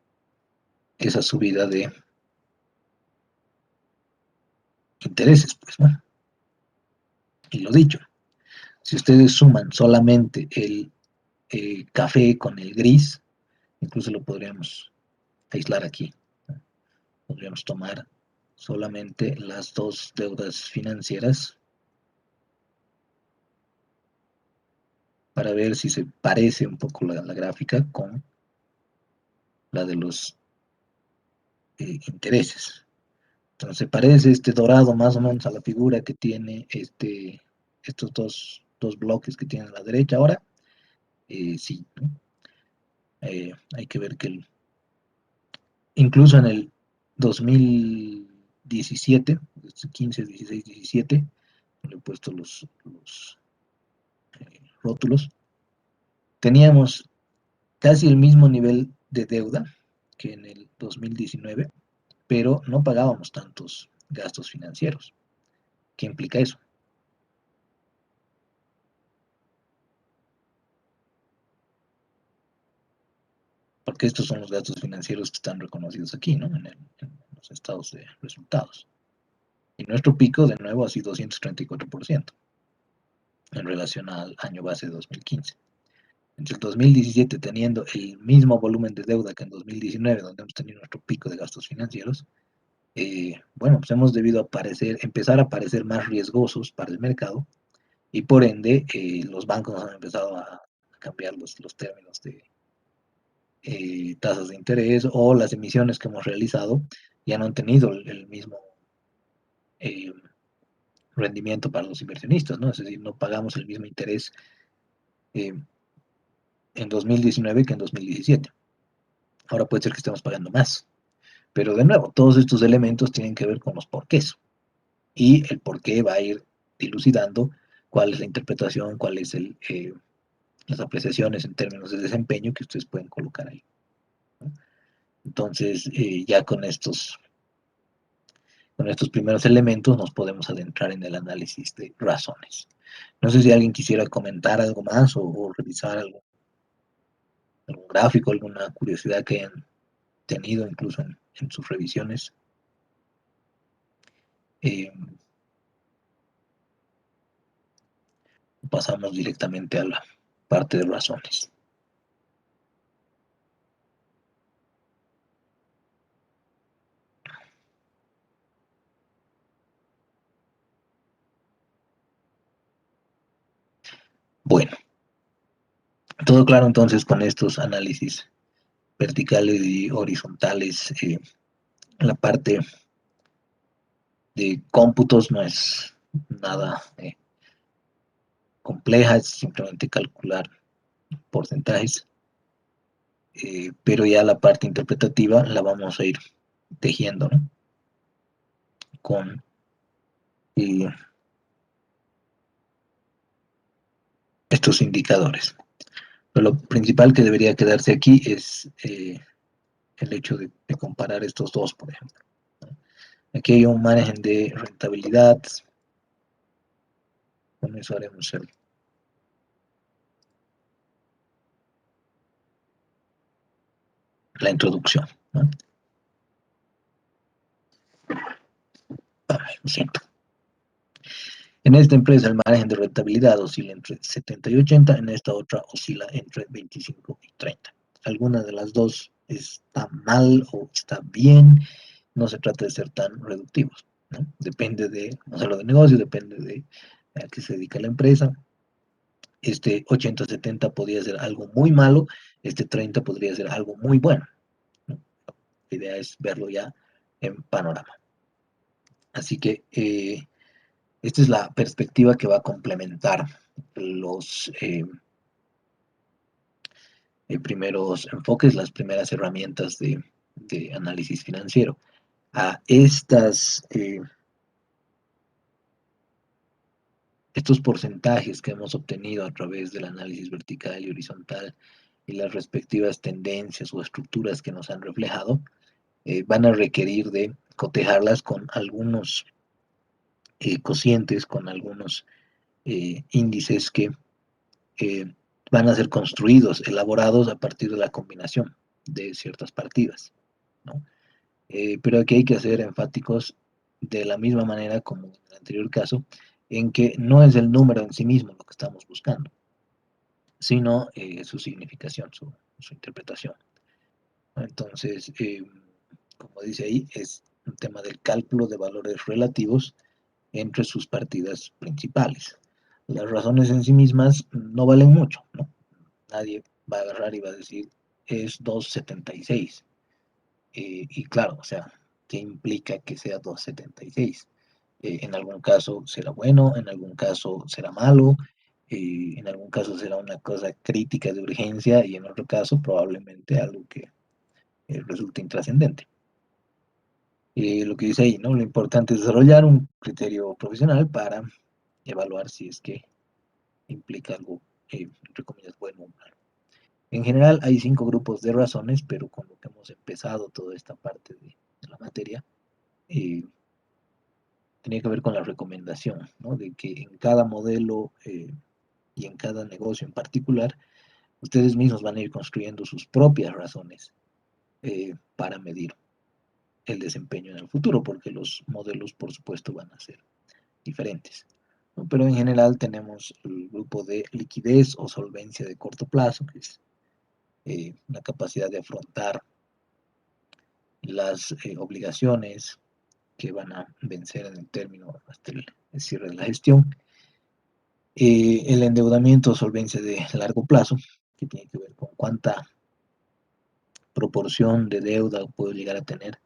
esa subida de intereses, pues, bueno, y lo dicho. Si ustedes suman solamente el café con el gris, incluso lo podríamos aislar aquí. Podríamos tomar solamente las dos deudas financieras para ver si se parece un poco la gráfica con la de los intereses. Entonces parece este dorado más o menos a la figura que tiene estos dos bloques que tiene a la derecha ahora. Sí, ¿no? Hay que ver que incluso en el 2017, 15, 16, 17, le he puesto los rótulos, teníamos casi el mismo nivel de deuda que en el 2019, pero no pagábamos tantos gastos financieros. ¿Qué implica eso? Porque estos son los gastos financieros que están reconocidos aquí, ¿no? En los estados de resultados. Y nuestro pico, de nuevo, ha sido 234% en relación al año base de 2015. Entre el 2017 teniendo el mismo volumen de deuda que en 2019, donde hemos tenido nuestro pico de gastos financieros, bueno, pues hemos debido empezar a parecer más riesgosos para el mercado y por ende los bancos han empezado a cambiar los términos de tasas de interés o las emisiones que hemos realizado ya no han tenido el mismo eh, rendimiento para los inversionistas, ¿no? Es decir, no pagamos el mismo interés eh, en 2019 que en 2017. Ahora puede ser que estemos pagando más. Pero de nuevo, todos estos elementos tienen que ver con los porqués. Y el porqué va a ir dilucidando cuál es la interpretación, cuáles las apreciaciones en términos de desempeño que ustedes pueden colocar ahí, ¿no? Entonces, ya con estos primeros elementos nos podemos adentrar en el análisis de razones. No sé si alguien quisiera comentar algo más o revisar algún gráfico, alguna curiosidad que hayan tenido incluso en sus revisiones. Eh, Pasamos directamente a la parte de razones. Bueno, todo claro entonces con estos análisis verticales y horizontales. La parte de cómputos no es nada compleja, es simplemente calcular porcentajes, pero ya la parte interpretativa la vamos a ir tejiendo, ¿no? Con eh, estos indicadores. Pero lo principal que debería quedarse aquí es el hecho de comparar estos dos, por ejemplo, ¿no? Aquí hay un margen de rentabilidad, con eso haremos la introducción, ¿no? Lo siento. En esta empresa el margen de rentabilidad oscila entre 70 y 80, en esta otra oscila entre 25 y 30. Alguna de las dos está mal o está bien, no se trata de ser tan reductivos, ¿no? Depende de modelo de negocio, depende de a qué se dedica la empresa. Este 80-70 podría ser algo muy malo, este 30 podría ser algo muy bueno, ¿no? La idea es verlo ya en panorama. Así que esta es la perspectiva que va a complementar los primeros enfoques, las primeras herramientas de análisis financiero. A estos porcentajes que hemos obtenido a través del análisis vertical y horizontal y las respectivas tendencias o estructuras que nos han reflejado, van a requerir de cotejarlas con algunos cocientes, con algunos índices que eh, van a ser construidos, elaborados a partir de la combinación de ciertas partidas, ¿no? Pero aquí hay que ser enfáticos de la misma manera como en el anterior caso, en que no es el número en sí mismo lo que estamos buscando, sino su significación, su interpretación. Entonces, como dice ahí, es un tema del cálculo de valores relativos entre sus partidas principales. Las razones en sí mismas no valen mucho, ¿no? Nadie va a agarrar y va a decir es 2,76. Y claro, o sea, ¿qué implica que sea 2,76? En algún caso será bueno, en algún caso será malo, en algún caso será una cosa crítica de urgencia y en otro caso probablemente algo que resulte intrascendente. Lo que dice ahí, ¿no? Lo importante es desarrollar un criterio profesional para evaluar si es que implica algo, entre comillas, bueno o malo. En general hay 5 grupos de razones, pero con lo que hemos empezado toda esta parte de la materia, eh, tenía que ver con la recomendación, ¿no? De que en cada modelo y en cada negocio en particular, ustedes mismos van a ir construyendo sus propias razones para medir el desempeño en el futuro, porque los modelos, por supuesto, van a ser diferentes, ¿no? Pero en general tenemos el grupo de liquidez o solvencia de corto plazo, que es la capacidad de afrontar las obligaciones que van a vencer en el término hasta el cierre de la gestión. El endeudamiento o solvencia de largo plazo, que tiene que ver con cuánta proporción de deuda puedo llegar a tener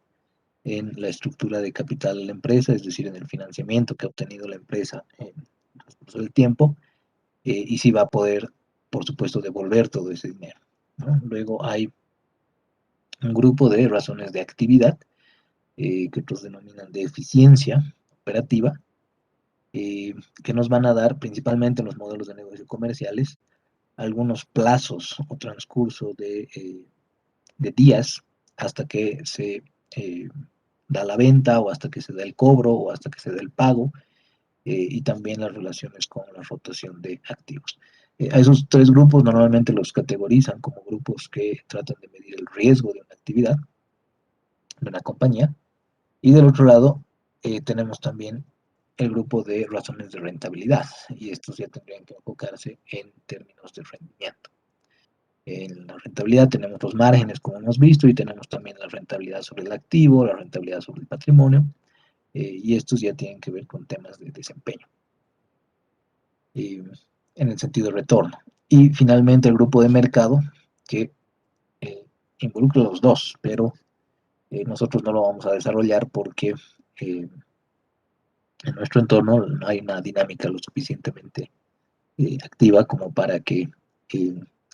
en la estructura de capital de la empresa, es decir, en el financiamiento que ha obtenido la empresa en el transcurso del tiempo, y si va a poder, por supuesto, devolver todo ese dinero, ¿no? Luego hay un grupo de razones de actividad, que otros denominan de eficiencia operativa, que nos van a dar principalmente en los modelos de negocio comerciales algunos plazos o transcurso de días hasta que se da la venta o hasta que se da el cobro o hasta que se da el pago, y también las relaciones con la rotación de activos. A esos tres grupos normalmente los categorizan como grupos que tratan de medir el riesgo de una actividad, de una compañía, y del otro lado tenemos también el grupo de razones de rentabilidad, y estos ya tendrían que enfocarse en términos de rendimiento. En la rentabilidad tenemos los márgenes, como hemos visto, y tenemos también la rentabilidad sobre el activo, la rentabilidad sobre el patrimonio, y estos ya tienen que ver con temas de desempeño, en el sentido de retorno. Y finalmente el grupo de mercado, que eh, involucra los dos, pero nosotros no lo vamos a desarrollar porque en nuestro entorno no hay una dinámica lo suficientemente activa como para que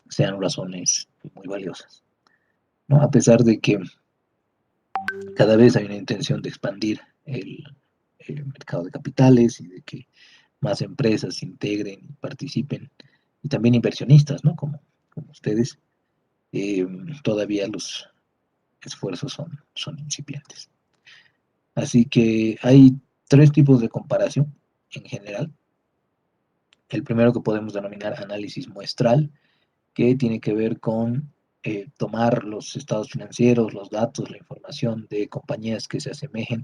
sean razones muy valiosas, ¿no? A pesar de que cada vez hay una intención de expandir el mercado de capitales y de que más empresas se integren y participen, y también inversionistas, ¿no? Como ustedes, eh, todavía los esfuerzos son incipientes. Así que hay tres tipos de comparación en general. El primero que podemos denominar análisis muestral, que tiene que ver con tomar los estados financieros, los datos, la información de compañías que se asemejen,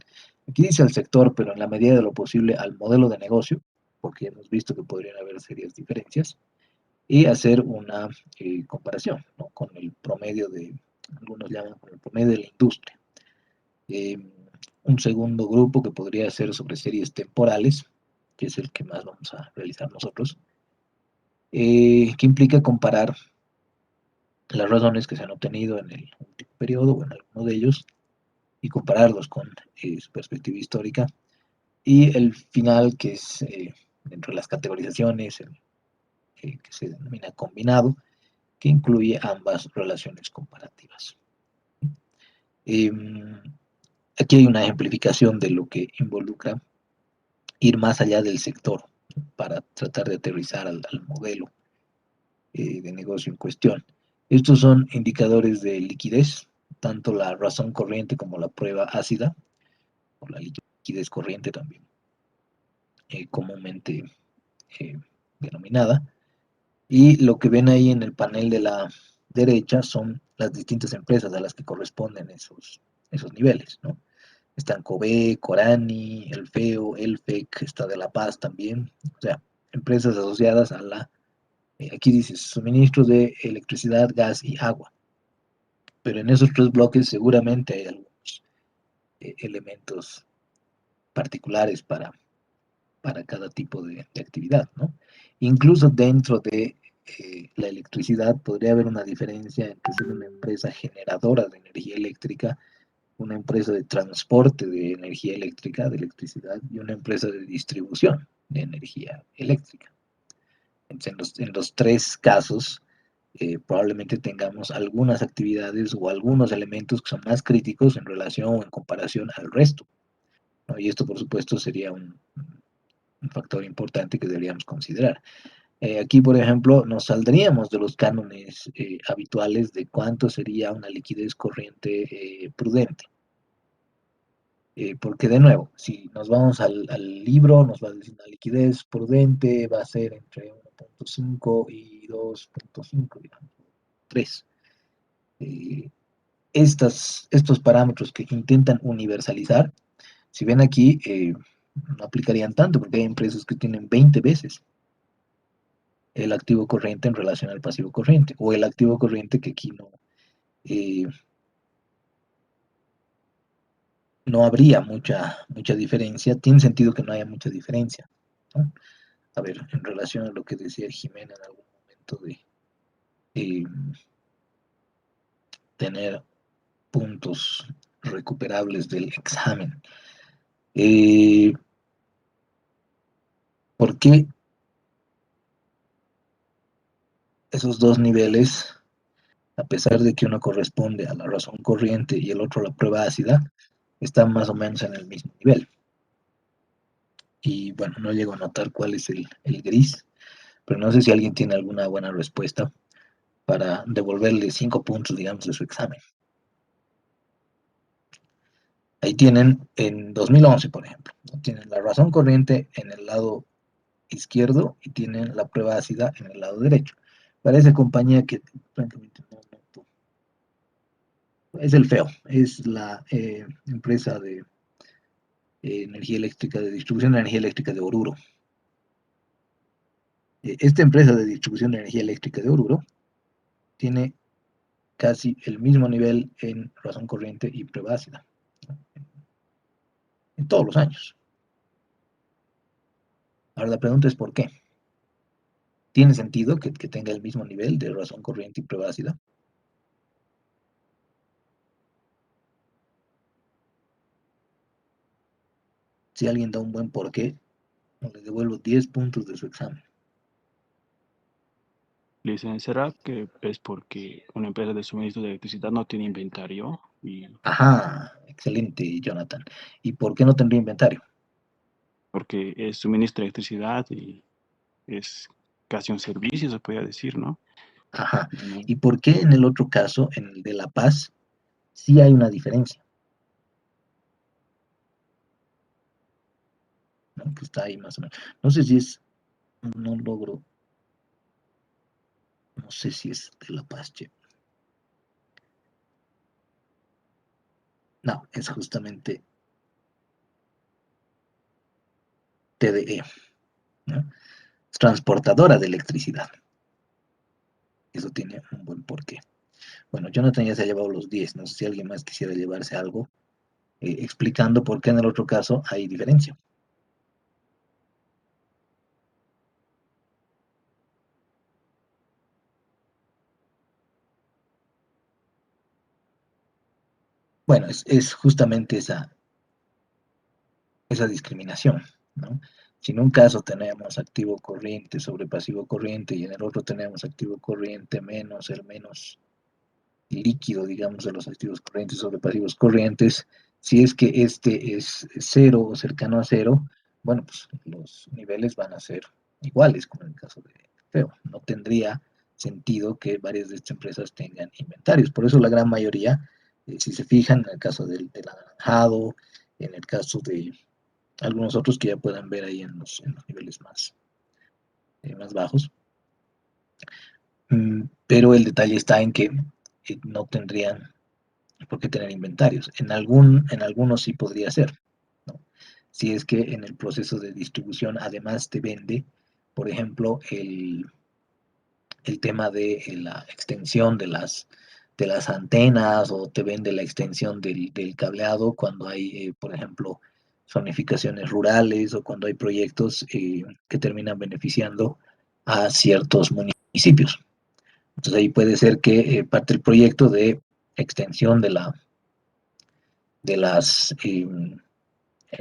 aquí dice al sector, pero en la medida de lo posible al modelo de negocio, porque hemos visto que podrían haber serias diferencias, y hacer una comparación, ¿no? Con el promedio de, algunos llaman con el promedio de la industria. Eh, un segundo grupo que podría ser sobre series temporales, que es el que más vamos a realizar nosotros, que implica comparar las razones que se han obtenido en el último periodo o en alguno de ellos y compararlos con su perspectiva histórica. Y el final, que es dentro de las categorizaciones, que se denomina combinado, que incluye ambas relaciones comparativas. Eh, aquí hay una ejemplificación de lo que involucra ir más allá del sector, ¿no? Para tratar de aterrizar al modelo de negocio en cuestión. Estos son indicadores de liquidez, tanto la razón corriente como la prueba ácida, o la liquidez corriente también, comúnmente eh, denominada. Y lo que ven ahí en el panel de la derecha son las distintas empresas a las que corresponden esos niveles, ¿no? Están COBE, Corani, El Feo, Elfec, está de La Paz también, o sea, empresas asociadas a la, aquí dice, suministros de electricidad, gas y agua. Pero en esos tres bloques seguramente hay algunos elementos particulares para cada tipo de actividad, ¿no? Incluso dentro de la electricidad podría haber una diferencia entre ser una empresa generadora de energía eléctrica, una empresa de transporte de energía eléctrica, de electricidad, y una empresa de distribución de energía eléctrica. Entonces, en los tres casos, probablemente tengamos algunas actividades o algunos elementos que son más críticos en relación o en comparación al resto, ¿no? Y esto, por supuesto, sería un factor importante que deberíamos considerar. Aquí, por ejemplo, nos saldríamos de los cánones habituales de cuánto sería una liquidez corriente prudente. Porque de nuevo, si nos vamos al libro, nos va a decir una liquidez prudente va a ser entre 1.5 y 2.5, digamos, 3. Eh, estos parámetros que intentan universalizar, si ven aquí, no aplicarían tanto porque hay empresas que tienen 20 veces el activo corriente en relación al pasivo corriente, o el activo corriente que aquí eh, no habría mucha diferencia. Tiene sentido que no haya mucha diferencia, ¿no? A ver, en relación a lo que decía Jimena en algún momento de eh, tener puntos recuperables del examen. Eh, ¿Por qué esos dos niveles, a pesar de que uno corresponde a la razón corriente y el otro a la prueba ácida, están más o menos en el mismo nivel? Y bueno, no llego a notar cuál es el gris, pero no sé si alguien tiene alguna buena respuesta para devolverle 5 puntos, digamos, de su examen. Ahí tienen en 2011, por ejemplo, ¿no? Tienen la razón corriente en el lado izquierdo y tienen la prueba ácida en el lado derecho. Para esa compañía que francamente no noto, es el FEO, es la empresa de energía eléctrica, de distribución de energía eléctrica de Oruro. Esta empresa de distribución de energía eléctrica de Oruro tiene casi el mismo nivel en razón corriente y prueba ácida, ¿no? En todos los años. Ahora la pregunta es ¿por qué? ¿Tiene sentido que tenga el mismo nivel de razón corriente y prueba ácida? Si alguien da un buen por qué, le devuelvo 10 puntos de su examen. Dicen, ¿será que es porque una empresa de suministro de electricidad no tiene inventario? Y Ajá, excelente, Jonathan. ¿Y por qué no tendría inventario? porque es suministro de electricidad y es casi un servicio, se podría decir, ¿no? Ajá. Y ¿Y por qué en el otro caso, en el de La Paz, sí hay una diferencia? ¿No? Que está ahí más o menos. No sé si es, no logro, no sé si es de La Paz, che. No, es justamente TDE, ¿no? Es transportadora de electricidad. Eso tiene un buen porqué. Bueno, Jonathan ya se ha llevado los 10. No sé si alguien más quisiera llevarse algo explicando por qué en el otro caso hay diferencia. Bueno, es justamente esa discriminación, ¿no? Si en un caso tenemos activo corriente sobre pasivo corriente y en el otro tenemos activo corriente menos el menos líquido, digamos, de los activos corrientes sobre pasivos corrientes, si es que este es cero o cercano a cero, bueno, pues los niveles van a ser iguales, como en el caso de FEO. No tendría sentido que varias de estas empresas tengan inventarios. Por eso la gran mayoría, si se fijan, en el caso del anaranjado, en el caso de algunos otros que ya puedan ver ahí en los niveles más bajos. Pero el detalle está en que no tendrían por qué tener inventarios. En algunos sí podría ser, ¿no? Si es que en el proceso de distribución además te vende, por ejemplo, el tema de la extensión de las antenas o te vende la extensión del cableado cuando hay, por ejemplo, zonificaciones rurales o cuando hay proyectos que terminan beneficiando a ciertos municipios. Entonces ahí puede ser que parte del proyecto de extensión de las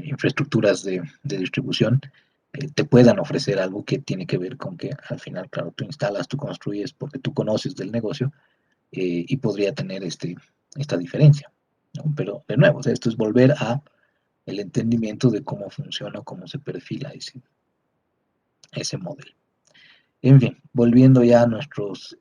infraestructuras de distribución te puedan ofrecer algo que tiene que ver con que al final, claro, tú instalas, tú construyes porque tú conoces del negocio y podría tener esta diferencia, ¿no? Pero de nuevo, o sea, esto es volver a el entendimiento de cómo funciona, cómo se perfila ese modelo. En fin, volviendo ya a nuestros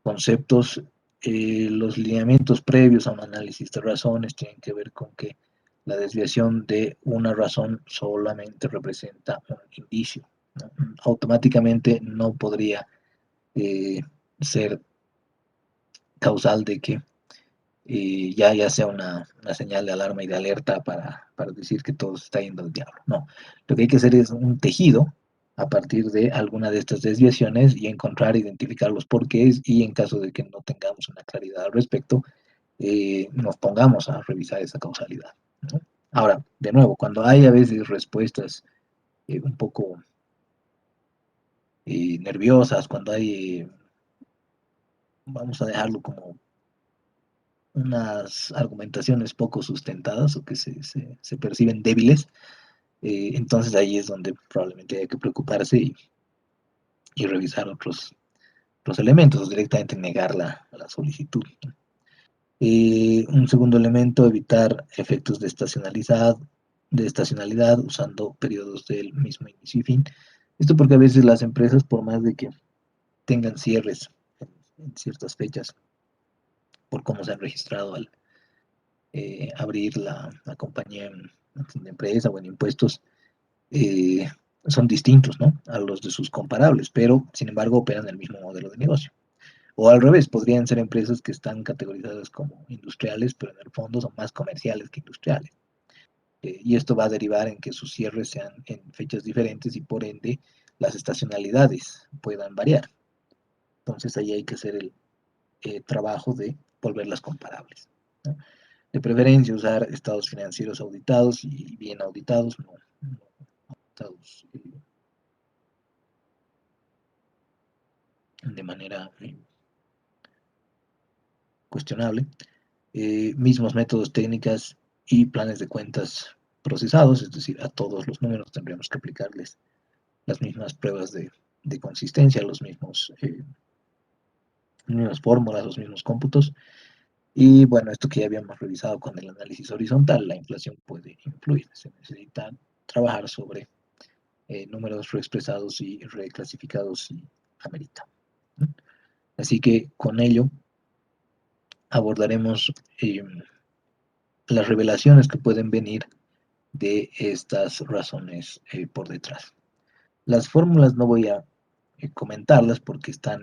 conceptos, los lineamientos previos a un análisis de razones tienen que ver con que la desviación de una razón solamente representa un indicio, ¿no? Automáticamente no podría eh, ser causal de que ya sea una señal de alarma y de alerta para decir que todo se está yendo al diablo. No, lo que hay que hacer es un tejido a partir de alguna de estas desviaciones y encontrar, identificar los porqués y en caso de que no tengamos una claridad al respecto, nos pongamos a revisar esa causalidad, ¿no? Ahora, de nuevo, cuando hay a veces respuestas un poco nerviosas, cuando hay, vamos a dejarlo como unas argumentaciones poco sustentadas o que se perciben débiles, entonces ahí es donde probablemente hay que preocuparse y revisar otros elementos, o directamente negar la solicitud. Un segundo elemento, evitar efectos de estacionalidad usando periodos del mismo inicio y fin. Esto porque a veces las empresas, por más de que tengan cierres en ciertas fechas, por cómo se han registrado al abrir la compañía en empresa o en impuestos, eh, son distintos, ¿no?, a los de sus comparables, pero sin embargo operan el mismo modelo de negocio. O al revés, podrían ser empresas que están categorizadas como industriales, pero en el fondo son más comerciales que industriales. Y esto va a derivar en que sus cierres sean en fechas diferentes y por ende las estacionalidades puedan variar. Entonces ahí hay que hacer el trabajo de volverlas comparables, ¿no? De preferencia usar estados financieros auditados y bien auditados, no auditados de manera cuestionable. Mismos métodos, técnicas y planes de cuentas procesados, es decir, a todos los números tendríamos que aplicarles las mismas pruebas de consistencia, las mismas fórmulas, los mismos cómputos. Y bueno, esto que ya habíamos revisado con el análisis horizontal, la inflación puede influir, se necesita trabajar sobre números reexpresados y reclasificados si amerita, ¿no? Así que con ello abordaremos las revelaciones que pueden venir de estas razones por detrás. Las fórmulas no voy a comentarlas porque están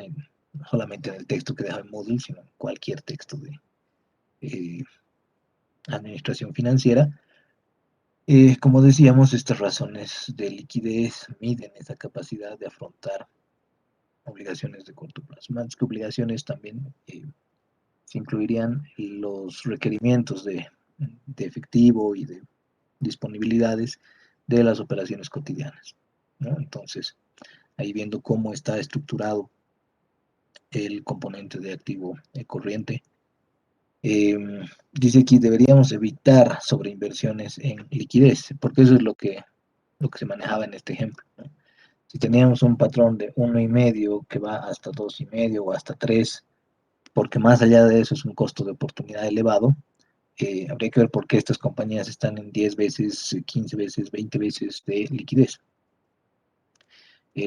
no solamente en el texto que deja el Moodle, sino en cualquier texto de administración financiera. Como decíamos, estas razones de liquidez miden esa capacidad de afrontar obligaciones de corto plazo. Más que obligaciones también se incluirían los requerimientos de efectivo y de disponibilidades de las operaciones cotidianas, ¿no? Entonces, ahí viendo cómo está estructurado el componente de activo corriente, dice aquí deberíamos evitar sobreinversiones en liquidez, porque eso es lo que se manejaba en este ejemplo, ¿no? Si teníamos un patrón de 1,5 que va hasta 2,5 o hasta 3, porque más allá de eso es un costo de oportunidad elevado, habría que ver por qué estas compañías están en 10 veces, 15 veces, 20 veces de liquidez.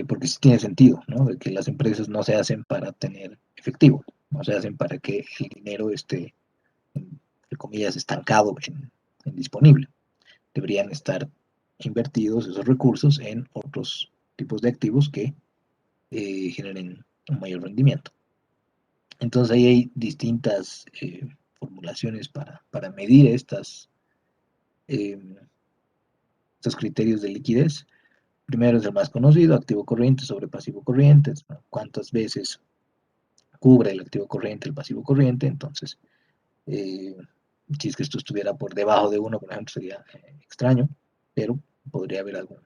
Porque sí tiene sentido, ¿no?, de que las empresas no se hacen para tener efectivo, no se hacen para que el dinero esté, entre comillas, estancado en disponible. Deberían estar invertidos esos recursos en otros tipos de activos que generen un mayor rendimiento. Entonces ahí hay distintas formulaciones para medir estos criterios de liquidez. Primero es el más conocido, activo corriente sobre pasivo corriente, ¿no? Cuántas veces cubre el activo corriente el pasivo corriente. Entonces, si es que esto estuviera por debajo de 1, por ejemplo, sería extraño, pero podría haber algún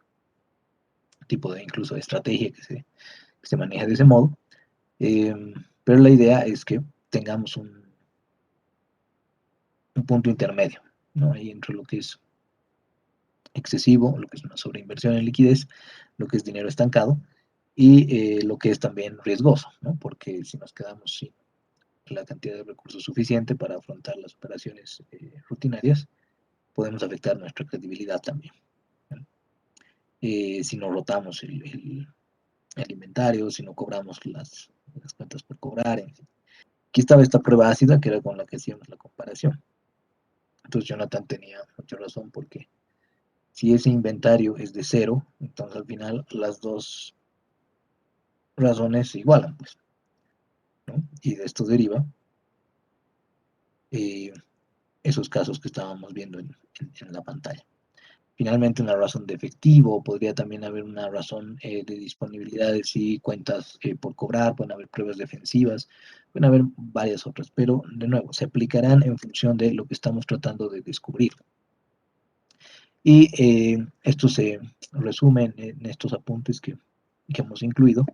tipo de incluso de estrategia que se maneje de ese modo. Pero la idea es que tengamos un punto intermedio, ¿no?, ahí entre lo que es excesivo, lo que es una sobreinversión en liquidez, lo que es dinero estancado y lo que es también riesgoso, ¿no?, porque si nos quedamos sin la cantidad de recursos suficiente para afrontar las operaciones rutinarias, podemos afectar nuestra credibilidad también, ¿no? Si no rotamos el inventario, si no cobramos las cuentas por cobrar, en fin. Aquí estaba esta prueba ácida que era con la que hacíamos la comparación. Entonces Jonathan tenía mucha razón, porque si ese inventario es de 0, entonces al final las dos razones se igualan, pues, ¿no? Y de esto deriva esos casos que estábamos viendo en la pantalla. Finalmente, una razón de efectivo, podría también haber una razón de disponibilidades y cuentas por cobrar, pueden haber pruebas defensivas, pueden haber varias otras, pero de nuevo, se aplicarán en función de lo que estamos tratando de descubrir. Y esto se resume en estos apuntes que hemos incluido,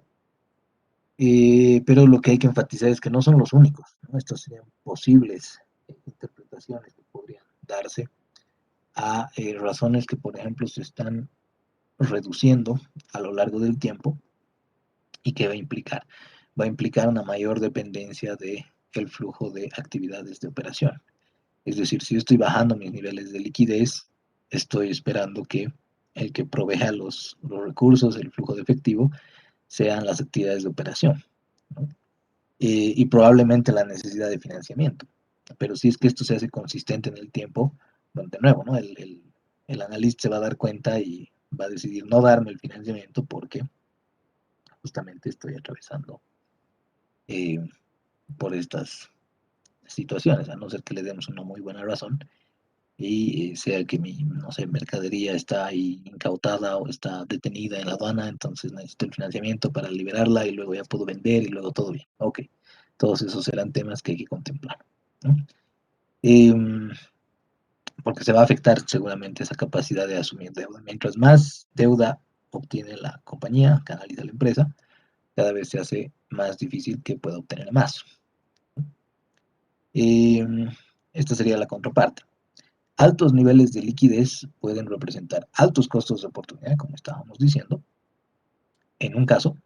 pero lo que hay que enfatizar es que no son los únicos, ¿no? Estos serían posibles interpretaciones que podrían darse a razones que, por ejemplo, se están reduciendo a lo largo del tiempo y que va a implicar. Va a implicar una mayor dependencia del flujo de actividades de operación. Es decir, si yo estoy bajando mis niveles de liquidez, estoy esperando que el que provea los recursos, el flujo de efectivo, sean las actividades de operación, ¿no? Y probablemente la necesidad de financiamiento. Pero si es que esto se hace consistente en el tiempo, bueno, de nuevo, ¿no? El analista se va a dar cuenta y va a decidir no darme el financiamiento porque justamente estoy atravesando eh, por estas situaciones, a no ser que le demos una muy buena razón y sea que mi, no sé, mercadería está ahí incautada o está detenida en la aduana, entonces necesito el financiamiento para liberarla y luego ya puedo vender y luego todo bien. Ok, todos esos serán temas que hay que contemplar, ¿no? Porque se va a afectar seguramente esa capacidad de asumir deuda. Mientras más deuda obtiene la compañía, canaliza la empresa, cada vez se hace más difícil que pueda obtener más. Esta sería la contraparte. Altos niveles de liquidez pueden representar altos costos de oportunidad, como estábamos diciendo, en un caso,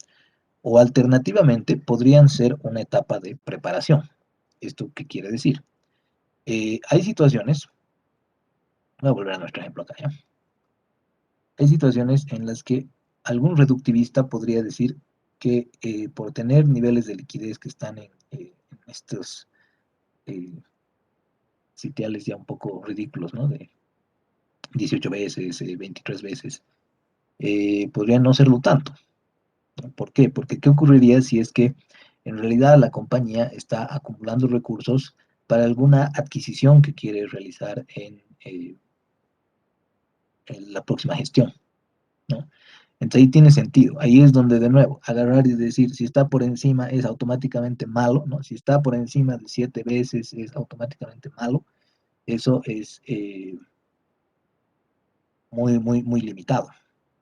o alternativamente podrían ser una etapa de preparación. ¿Esto qué quiere decir? Hay situaciones, voy a volver a nuestro ejemplo acá, ¿ya? Hay situaciones en las que algún reductivista podría decir que por tener niveles de liquidez que están en estos eh, sitiales ya un poco ridículos, ¿no? De 18 veces, 23 veces, podría no serlo tanto, ¿no? ¿Por qué? Porque ¿qué ocurriría si es que en realidad la compañía está acumulando recursos para alguna adquisición que quiere realizar en la próxima gestión, ¿no? Entonces ahí tiene sentido. Ahí es donde de nuevo agarrar y decir si está por encima es automáticamente malo, ¿no? Si está por encima de 7 veces es automáticamente malo. Eso es muy limitado,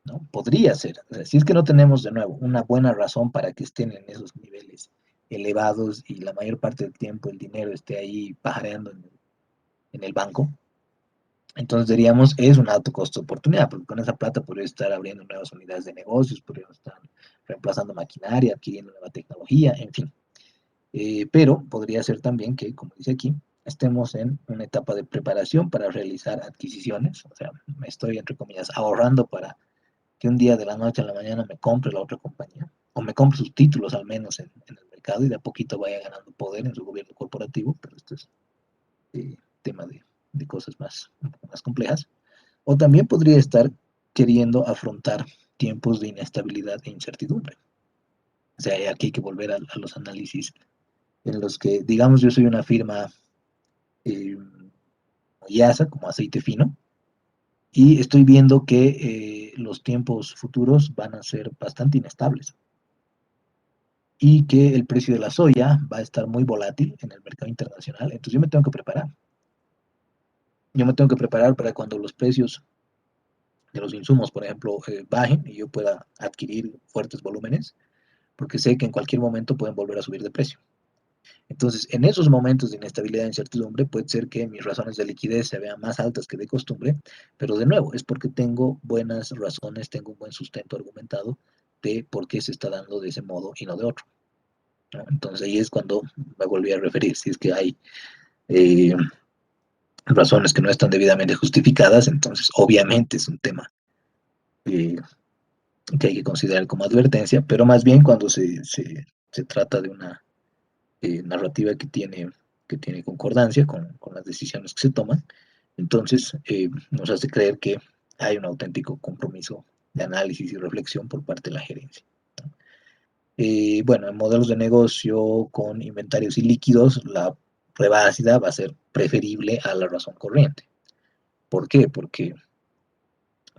¿no? Podría ser. O sea, si es que no tenemos de nuevo una buena razón para que estén en esos niveles elevados y la mayor parte del tiempo el dinero esté ahí pajareando en el banco, entonces diríamos, es un alto costo de oportunidad, porque con esa plata podría estar abriendo nuevas unidades de negocios, podríamos estar reemplazando maquinaria, adquiriendo nueva tecnología, en fin. Pero podría ser también que, como dice aquí, estemos en una etapa de preparación para realizar adquisiciones, o sea, me estoy, entre comillas, ahorrando para que un día de la noche a la mañana me compre la otra compañía, o me compre sus títulos al menos en el mercado y de a poquito vaya ganando poder en su gobierno corporativo, pero esto es tema de cosas más complejas. O también podría estar queriendo afrontar tiempos de inestabilidad e incertidumbre. O sea, aquí hay que volver a los análisis en los que, digamos, yo soy una firma eh, IASA, como aceite fino, y estoy viendo que los tiempos futuros van a ser bastante inestables y que el precio de la soya va a estar muy volátil en el mercado internacional. Entonces yo me tengo que preparar. Yo me tengo que preparar para cuando los precios de los insumos, por ejemplo, bajen y yo pueda adquirir fuertes volúmenes, porque sé que en cualquier momento pueden volver a subir de precio. Entonces, en esos momentos de inestabilidad e incertidumbre, puede ser que mis razones de liquidez se vean más altas que de costumbre, pero de nuevo, es porque tengo buenas razones, tengo un buen sustento argumentado de por qué se está dando de ese modo y no de otro, ¿no? Entonces, ahí es cuando me volví a referir, si es que hay eh, razones que no están debidamente justificadas, entonces obviamente es un tema eh, que hay que considerar como advertencia, pero más bien cuando se trata de una narrativa que tiene concordancia con las decisiones que se toman, entonces nos hace creer que hay un auténtico compromiso de análisis y reflexión por parte de la gerencia, ¿no? Bueno, en modelos de negocio con inventarios ilíquidos, la prueba ácida va a ser preferible a la razón corriente. ¿Por qué? Porque,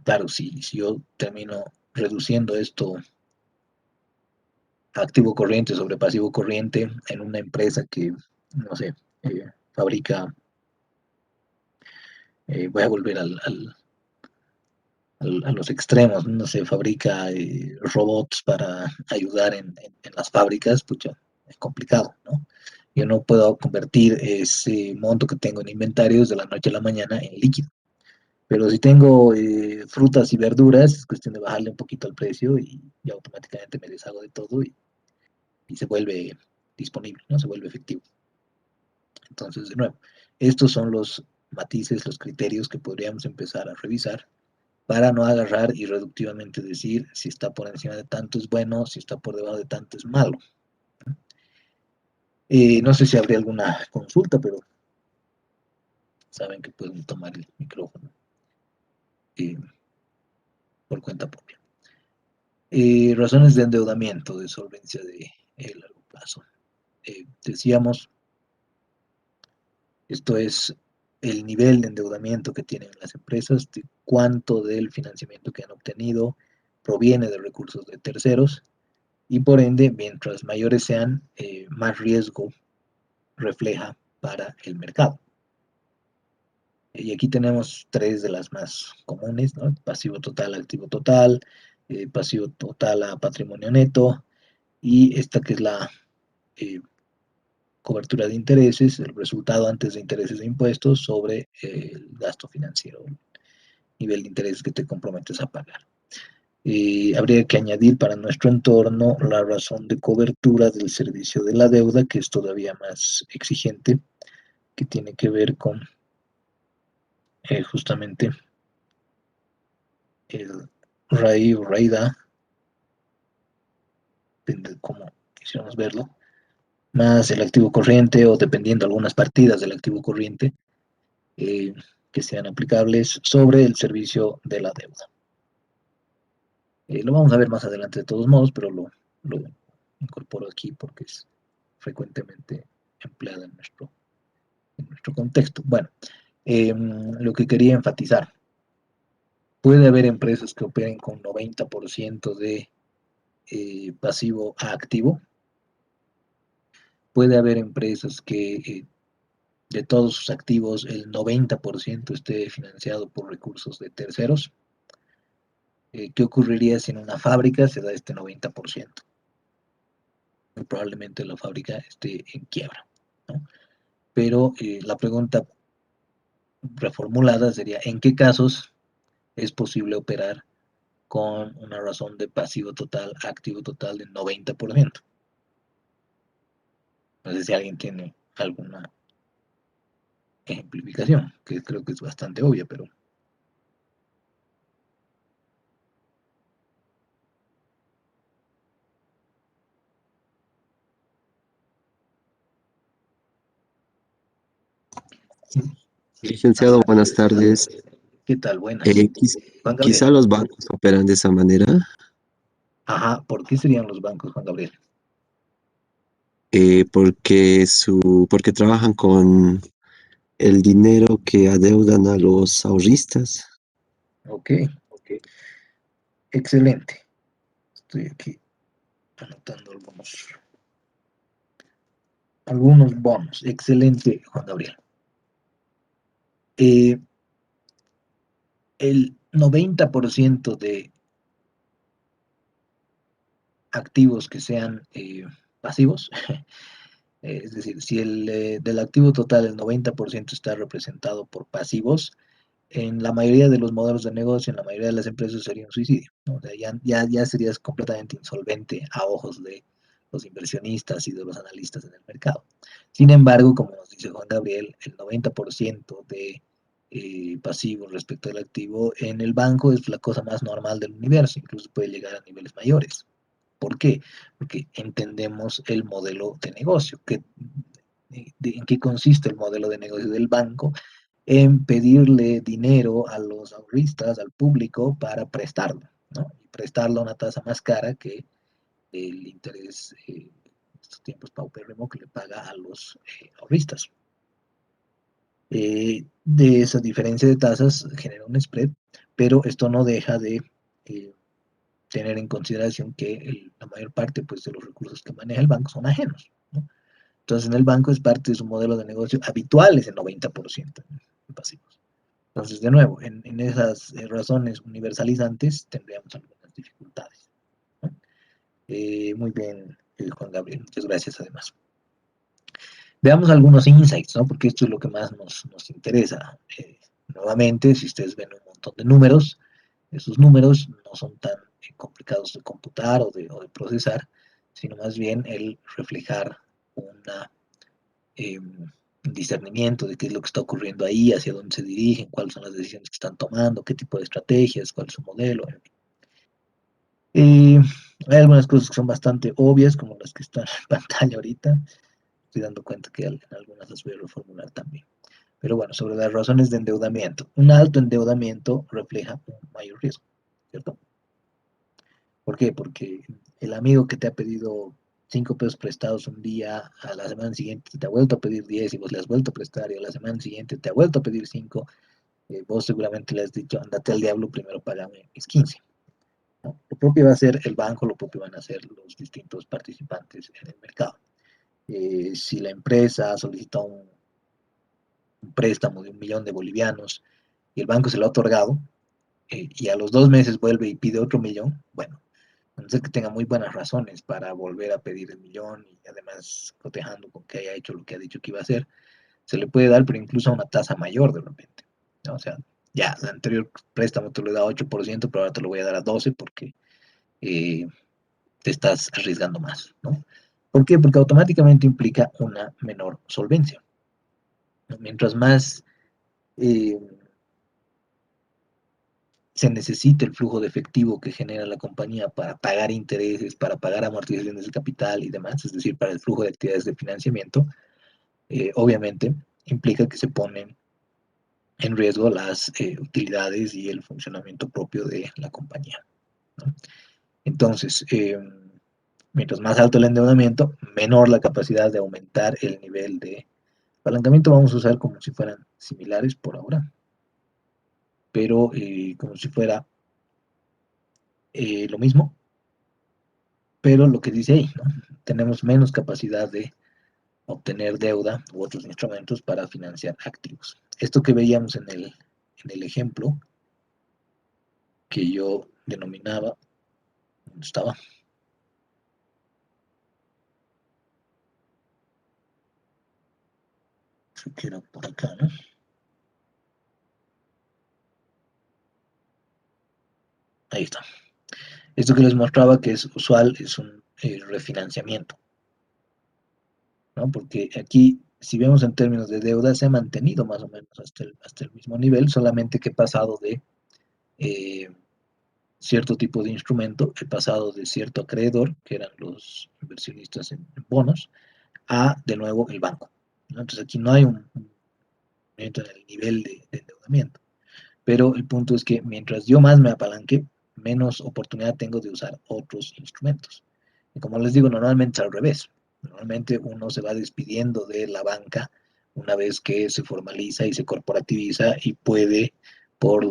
claro, si yo termino reduciendo esto activo corriente sobre pasivo corriente en una empresa que, no sé, fabrica, voy a volver a los extremos, no sé, fabrica robots para ayudar en las fábricas, pucha, es complicado, ¿no? Yo no puedo convertir ese monto que tengo en inventarios de la noche a la mañana en líquido. Pero si tengo frutas y verduras, es cuestión de bajarle un poquito el precio y automáticamente me deshago de todo y se vuelve disponible, ¿no? Se vuelve efectivo. Entonces, de nuevo, estos son los matices, los criterios que podríamos empezar a revisar para no agarrar y reductivamente decir si está por encima de tanto es bueno, si está por debajo de tanto es malo. No sé si habría alguna consulta, pero saben que pueden tomar el micrófono eh, por cuenta propia. Razones de endeudamiento, de solvencia de largo plazo. Decíamos, esto es el nivel de endeudamiento que tienen las empresas, de cuánto del financiamiento que han obtenido proviene de recursos de terceros y por ende, mientras mayores sean, más riesgo refleja para el mercado. Y aquí tenemos tres de las más comunes, ¿no? Pasivo total, activo total, pasivo total a patrimonio neto, y esta que es la cobertura de intereses, el resultado antes de intereses e impuestos sobre el gasto financiero, el nivel de intereses que te comprometes a pagar. Habría que añadir para nuestro entorno la razón de cobertura del servicio de la deuda, que es todavía más exigente, que tiene que ver con justamente el RAI o RAIDA, depende de cómo quisiéramos verlo, más el activo corriente o dependiendo algunas partidas del activo corriente eh, que sean aplicables sobre el servicio de la deuda. Lo vamos a ver más adelante de todos modos, pero lo incorporo aquí porque es frecuentemente empleada en nuestro contexto. Bueno, lo que quería enfatizar, puede haber empresas que operen con 90% de pasivo a activo, puede haber empresas que de todos sus activos el 90% esté financiado por recursos de terceros. ¿Qué ocurriría si en una fábrica se da este 90%? Muy probablemente la fábrica esté en quiebra, ¿no? Pero la pregunta reformulada sería, ¿en qué casos es posible operar con una razón de pasivo total, activo total del 90%? No sé si alguien tiene alguna ejemplificación, que creo que es bastante obvia, pero Licenciado, buenas tardes. ¿qué tal? Buenas. Juan Quizá Gabriel. los bancos operan de esa manera, Ajá, ¿por qué serían los bancos, Juan Gabriel? porque trabajan con el dinero que adeudan a los ahorristas. Ok, excelente. Estoy aquí anotando algunos bonos. Excelente, Juan Gabriel. El 90% de activos que sean pasivos, es decir, si del activo total el 90% está representado por pasivos, en la mayoría de los modelos de negocio, en la mayoría de las empresas sería un suicidio, ¿no? O sea, ya serías completamente insolvente a ojos de los inversionistas y de los analistas en el mercado. Sin embargo, como nos dice Juan Gabriel, el 90% de pasivos respecto al activo en el banco es la cosa más normal del universo, incluso puede llegar a niveles mayores. ¿Por qué? Porque entendemos el modelo de negocio, en qué consiste el modelo de negocio del banco, en pedirle dinero a los ahorristas, al público, para prestarlo, ¿no? Y prestarlo a una tasa más cara que el interés en estos tiempos paupérrimo que le paga a los ahorristas. De esa diferencia de tasas genera un spread, pero esto no deja de tener en consideración que la mayor parte pues, de los recursos que maneja el banco son ajenos, ¿no? Entonces, en el banco es parte de su modelo de negocio habitual, es el 90% de pasivos. Entonces, de nuevo, en esas razones universalizantes tendríamos algunas dificultades, ¿no? Muy bien, Juan Gabriel, muchas gracias además. Veamos algunos insights, ¿no? Porque esto es lo que más nos interesa. Nuevamente, si ustedes ven un montón de números, esos números no son tan complicados de computar o de procesar, sino más bien el reflejar una, un discernimiento de qué es lo que está ocurriendo ahí, hacia dónde se dirigen, cuáles son las decisiones que están tomando, qué tipo de estrategias, cuál es su modelo, en fin. Hay algunas cosas que son bastante obvias, como las que están en pantalla ahorita. Estoy dando cuenta que en algunas las voy a reformular también. Pero bueno, sobre las razones de endeudamiento. Un alto endeudamiento refleja un mayor riesgo, ¿cierto? ¿Por qué? Porque el amigo que te ha pedido 5 pesos prestados un día, a la semana siguiente te ha vuelto a pedir 10 y vos le has vuelto a prestar, y a la semana siguiente te ha vuelto a pedir 5, vos seguramente le has dicho, andate al diablo, primero pagame mis 15. ¿No? Lo propio va a hacer el banco, lo propio van a hacer los distintos participantes en el mercado. Si la empresa solicita un préstamo de 1 millón de bolivianos y el banco se lo ha otorgado, y a los 2 meses vuelve y pide otro millón, bueno, a no ser que tenga muy buenas razones para volver a pedir el millón y además cotejando con que haya hecho lo que ha dicho que iba a hacer, se le puede dar, pero incluso a una tasa mayor de repente, ¿no? O sea, ya, el anterior préstamo te lo he dado 8%, pero ahora te lo voy a dar a 12% porque eh, te estás arriesgando más, ¿no? ¿Por qué? Porque automáticamente implica una menor solvencia, ¿no? Mientras más eh, se necesita el flujo de efectivo que genera la compañía para pagar intereses, para pagar amortizaciones de capital y demás, es decir, para el flujo de actividades de financiamiento, obviamente implica que se ponen en riesgo las utilidades y el funcionamiento propio de la compañía, ¿no? Entonces, mientras más alto el endeudamiento, menor la capacidad de aumentar el nivel de apalancamiento. Vamos a usar como si fueran similares por ahora, pero como si fuera lo mismo, pero lo que dice ahí, ¿no? Tenemos menos capacidad de obtener deuda u otros instrumentos para financiar activos. Esto que veíamos en el ejemplo que yo denominaba, ¿dónde estaba? Creo que era por acá, ¿no? Ahí está. Esto que les mostraba que es usual es un refinanciamiento, ¿no? Porque aquí, si vemos en términos de deuda, se ha mantenido más o menos hasta el mismo nivel, solamente que he pasado de eh, cierto tipo de instrumento, he pasado de cierto acreedor, que eran los inversionistas en bonos, a de nuevo el banco, ¿no? Entonces aquí no hay un aumento en el nivel de endeudamiento, pero el punto es que mientras yo más me apalanque, menos oportunidad tengo de usar otros instrumentos. Y como les digo, normalmente es al revés. Normalmente uno se va despidiendo de la banca una vez que se formaliza y se corporativiza y puede, por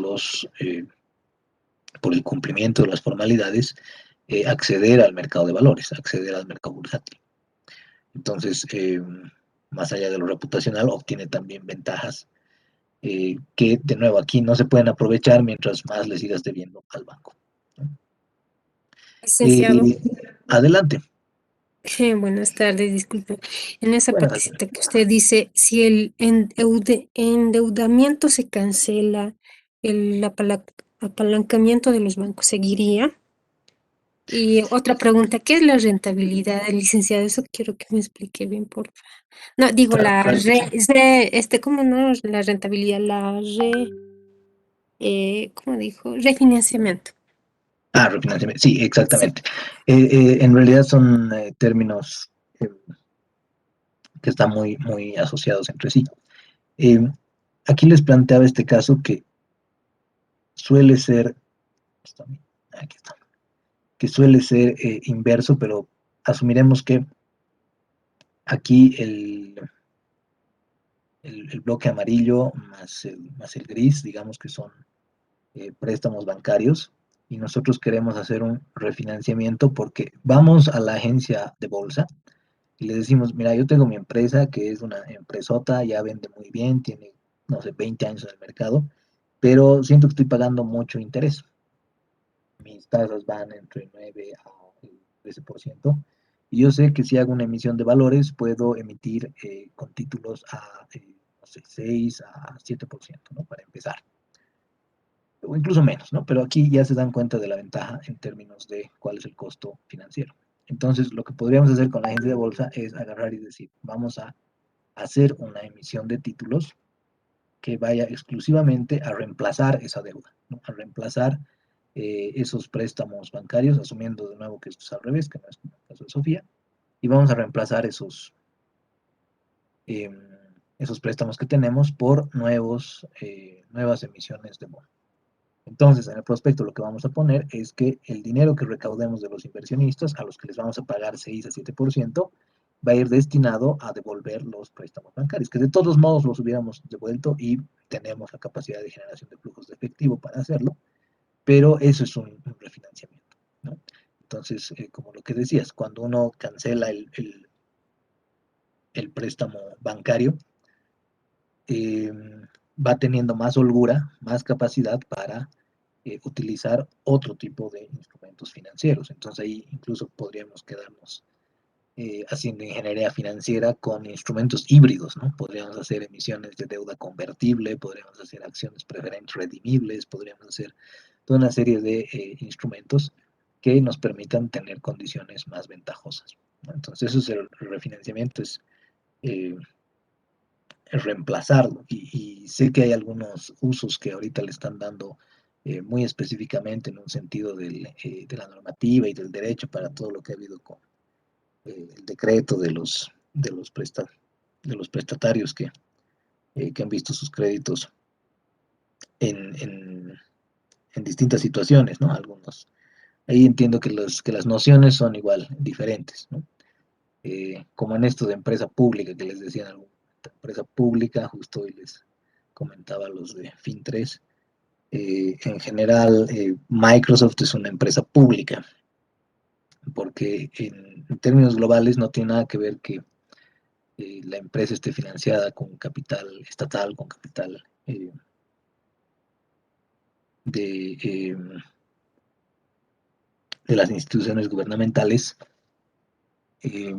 por el cumplimiento de las formalidades, acceder al mercado de valores, acceder al mercado bursátil. Entonces, más allá de lo reputacional, obtiene también ventajas que, de nuevo, aquí no se pueden aprovechar mientras más le sigas debiendo al banco, ¿no? Licenciado, Adelante. buenas tardes, disculpe. En esa Buenas tardes. partecita que usted dice, si el endeudamiento se cancela, el apalancamiento de los bancos seguiría. Y otra pregunta, ¿qué es la rentabilidad, licenciado? Eso quiero que me explique bien, por favor. No, digo, Claro, claro que sí. ¿cómo no? La rentabilidad, ¿cómo dijo? Refinanciamiento. Refinanciamiento. Sí, Sí. exactamente. En realidad son términos que están muy, muy asociados entre sí. Eh, Aquí les planteaba este caso que suele ser, aquí está, que suele ser inverso, pero asumiremos que aquí el bloque amarillo más el gris, digamos que son préstamos bancarios, y nosotros queremos hacer un refinanciamiento porque vamos a la agencia de bolsa y le decimos, mira, yo tengo mi empresa que es una empresota, ya vende muy bien, tiene, no sé, 20 años en el mercado, pero siento que estoy pagando mucho interés. Mis tasas van entre 9 a 13%, Y yo sé que si hago una emisión de valores, puedo emitir con títulos a, no sé, 6 a 7%, ¿no? Para empezar. O incluso menos, ¿no? Pero aquí ya se dan cuenta de la ventaja en términos de cuál es el costo financiero. Entonces, lo que podríamos hacer con la agencia de bolsa es agarrar y decir, vamos a hacer una emisión de títulos que vaya exclusivamente a reemplazar esa deuda, ¿no? A reemplazar esos préstamos bancarios, asumiendo de nuevo que esto es al revés, que no es como el caso de Sofía, y vamos a reemplazar eh, esos préstamos que tenemos por nuevas emisiones de bono. Entonces, en el prospecto lo que vamos a poner es que el dinero que recaudemos de los inversionistas, a los que les vamos a pagar 6 a 7%, va a ir destinado a devolver los préstamos bancarios, que de todos modos los hubiéramos devuelto y tenemos la capacidad de generación de flujos de efectivo para hacerlo, pero eso es un refinanciamiento, ¿no? Entonces, como lo que decías, cuando uno cancela el préstamo bancario, eh, va teniendo más holgura, más capacidad para utilizar otro tipo de instrumentos financieros. Entonces ahí incluso podríamos quedarnos haciendo ingeniería financiera con instrumentos híbridos, ¿no? Podríamos hacer emisiones de deuda convertible, podríamos hacer acciones preferentes redimibles, podríamos hacer toda una serie de instrumentos que nos permitan tener condiciones más ventajosas, ¿no? Entonces eso es el refinanciamiento, es reemplazarlo. Y sé que hay algunos usos que ahorita le están dando muy específicamente en un sentido de la normativa y del derecho para todo lo que ha habido con el decreto de los prestatarios que han visto sus créditos en, en, en distintas situaciones, ¿no? Algunos. Ahí entiendo que las nociones son igual, diferentes, ¿no? Como en esto de empresa pública que les decía en alguna empresa pública, justo hoy les comentaba a los de Fin3, en general Microsoft es una empresa pública, porque en términos globales no tiene nada que ver que la empresa esté financiada con capital estatal, con capital de, eh, de las instituciones gubernamentales, eh,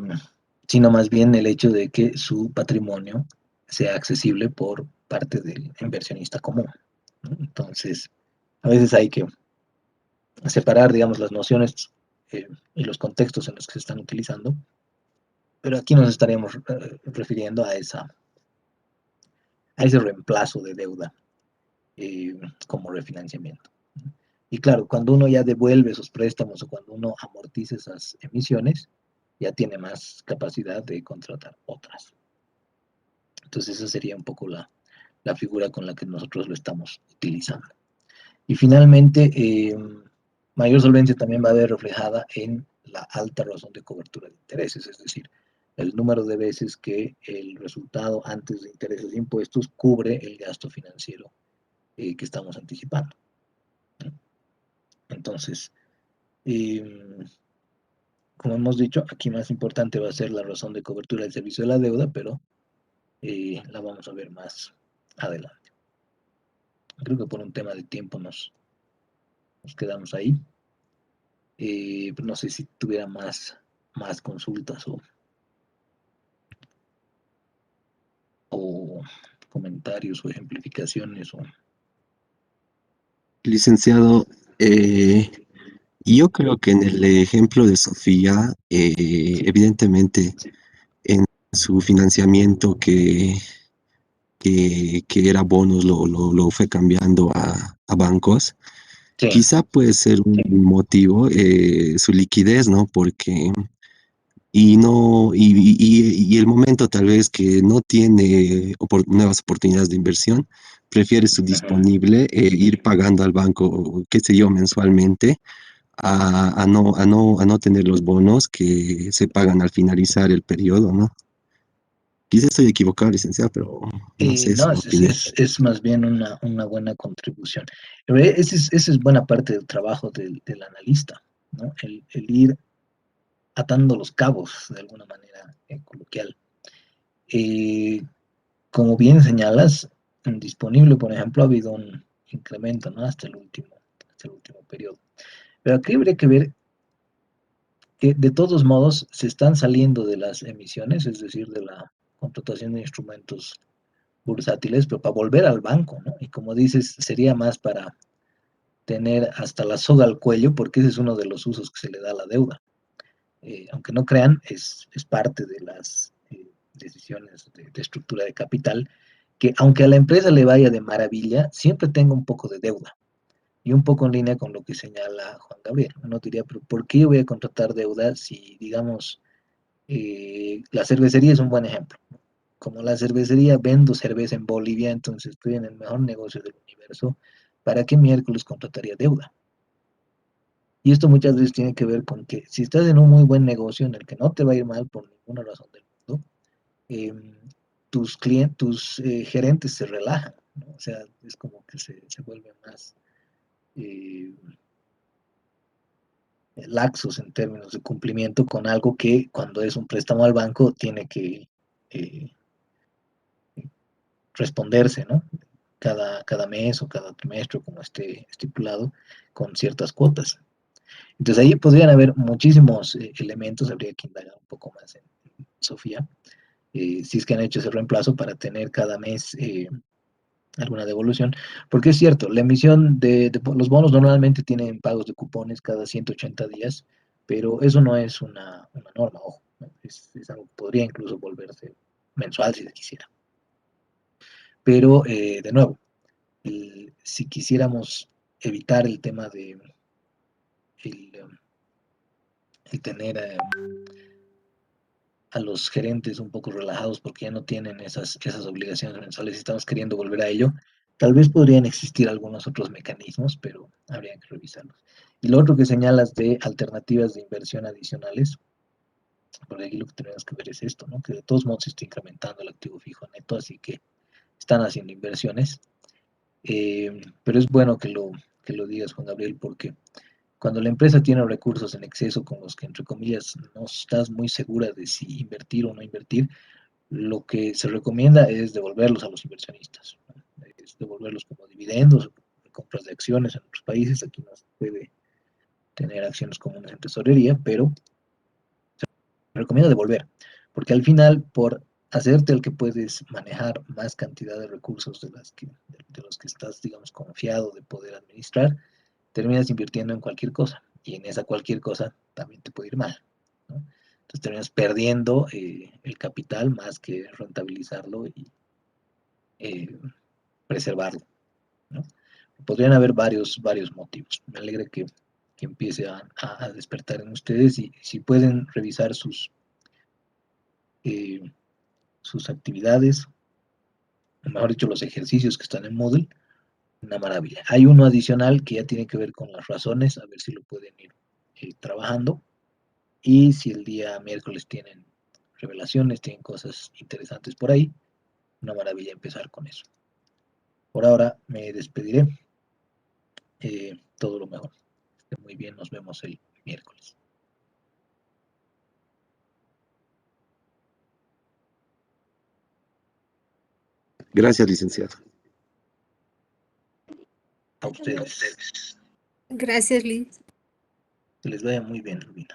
sino más bien el hecho de que su patrimonio sea accesible por parte del inversionista común, ¿no? Entonces, a veces hay que separar, digamos, las nociones y los contextos en los que se están utilizando, pero aquí nos estaríamos refiriendo a ese reemplazo de deuda como refinanciamiento. Y claro, cuando uno ya devuelve esos préstamos o cuando uno amortiza esas emisiones, ya tiene más capacidad de contratar otras. Entonces esa sería un poco la figura con la que nosotros lo estamos utilizando. Y finalmente, mayor solvencia también va a ver reflejada en la alta razón de cobertura de intereses, es decir, el número de veces que el resultado antes de intereses e impuestos cubre el gasto financiero que estamos anticipando, ¿no? Entonces, como hemos dicho, aquí más importante va a ser la razón de cobertura del servicio de la deuda, pero la vamos a ver más adelante. Creo que por un tema de tiempo nos quedamos ahí. No sé si tuviera más consultas o comentarios o ejemplificaciones. Licenciado, yo creo que en el ejemplo de Sofía, evidentemente en su financiamiento que era bonos, lo fue cambiando a bancos. Sí, Quizá puede ser un motivo su liquidez, ¿no? Porque, y no, y el momento tal vez que no tiene nuevas oportunidades de inversión, prefiere su disponible ir pagando al banco, qué sé yo, mensualmente, a no tener los bonos que se pagan al finalizar el periodo, ¿no? Quizá estoy equivocado, licenciado, pero no sé no, su opinión. es más bien una buena contribución. Esa es buena parte del trabajo del analista, ¿no? El ir atando los cabos de alguna manera coloquial. Eh, como bien señalas, en disponible, por ejemplo, ha habido un incremento, ¿no? Hasta el último periodo. Pero aquí habría que ver que de todos modos se están saliendo de las emisiones, es decir, de la contratación de instrumentos bursátiles, pero para volver al banco, ¿no? Y como dices, sería más para tener hasta la soga al cuello, porque ese es uno de los usos que se le da a la deuda. Aunque no crean, es parte de las decisiones de estructura de capital, que aunque a la empresa le vaya de maravilla, siempre tenga un poco de deuda. Y un poco en línea con lo que señala Juan Gabriel. Uno diría, pero ¿por qué yo voy a contratar deuda si, digamos, la cervecería es un buen ejemplo? Como la cervecería vendo cerveza en Bolivia, entonces estoy en el mejor negocio del universo, ¿para qué miércoles contrataría deuda? Y esto muchas veces tiene que ver con que si estás en un muy buen negocio en el que no te va a ir mal por ninguna razón del mundo, eh, tus clientes, tus gerentes se relajan, ¿no? O sea, es como que se vuelven más eh, laxos en términos de cumplimiento con algo que cuando es un préstamo al banco tiene que eh, responderse, ¿no? Cada mes o cada trimestre, como esté estipulado, con ciertas cuotas. Entonces ahí podrían haber muchísimos elementos, habría que indagar un poco más en Sofía, si es que han hecho ese reemplazo para tener cada mes alguna devolución, porque es cierto, la emisión de los bonos normalmente tienen pagos de cupones cada 180 días, pero eso no es una norma, ojo, ¿no? Es algo que podría incluso volverse mensual si se quisiera. Pero, de nuevo, si quisiéramos evitar el tema de el, el tener a los gerentes un poco relajados porque ya no tienen esas obligaciones mensuales y estamos queriendo volver a ello, tal vez podrían existir algunos otros mecanismos, pero habría que revisarlos. Y lo otro que señalas de alternativas de inversión adicionales, porque aquí lo que tenemos que ver es esto, ¿no? Que de todos modos se está incrementando el activo fijo neto, así que están haciendo inversiones. Pero es bueno que lo digas, Juan Gabriel, porque cuando la empresa tiene recursos en exceso con los que, entre comillas, no estás muy segura de si invertir o no invertir, lo que se recomienda es devolverlos a los inversionistas, ¿no? Es devolverlos como dividendos, compras de acciones en otros países. Aquí no se puede tener acciones comunes en tesorería, pero se recomienda devolver, porque al final, por hacerte el que puedes manejar más cantidad de recursos de los que estás, digamos, confiado de poder administrar, terminas invirtiendo en cualquier cosa, y en esa cualquier cosa también te puede ir mal, ¿no? Entonces terminas perdiendo el capital más que rentabilizarlo y eh, preservarlo, ¿no? Podrían haber varios motivos. Me alegra que empiece a despertar en ustedes y si pueden revisar eh, sus actividades, o mejor dicho, los ejercicios que están en Moodle, una maravilla. Hay uno adicional que ya tiene que ver con las razones, a ver si lo pueden ir trabajando. Y si el día miércoles tienen revelaciones, tienen cosas interesantes por ahí, una maravilla empezar con eso. Por ahora me despediré. Todo lo mejor. Esté muy bien, nos vemos el miércoles. Gracias, licenciado. A ustedes. Gracias, Liz. Que les vaya muy bien, Rubina.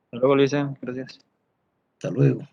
Hasta luego, Luisa. Gracias. Hasta luego.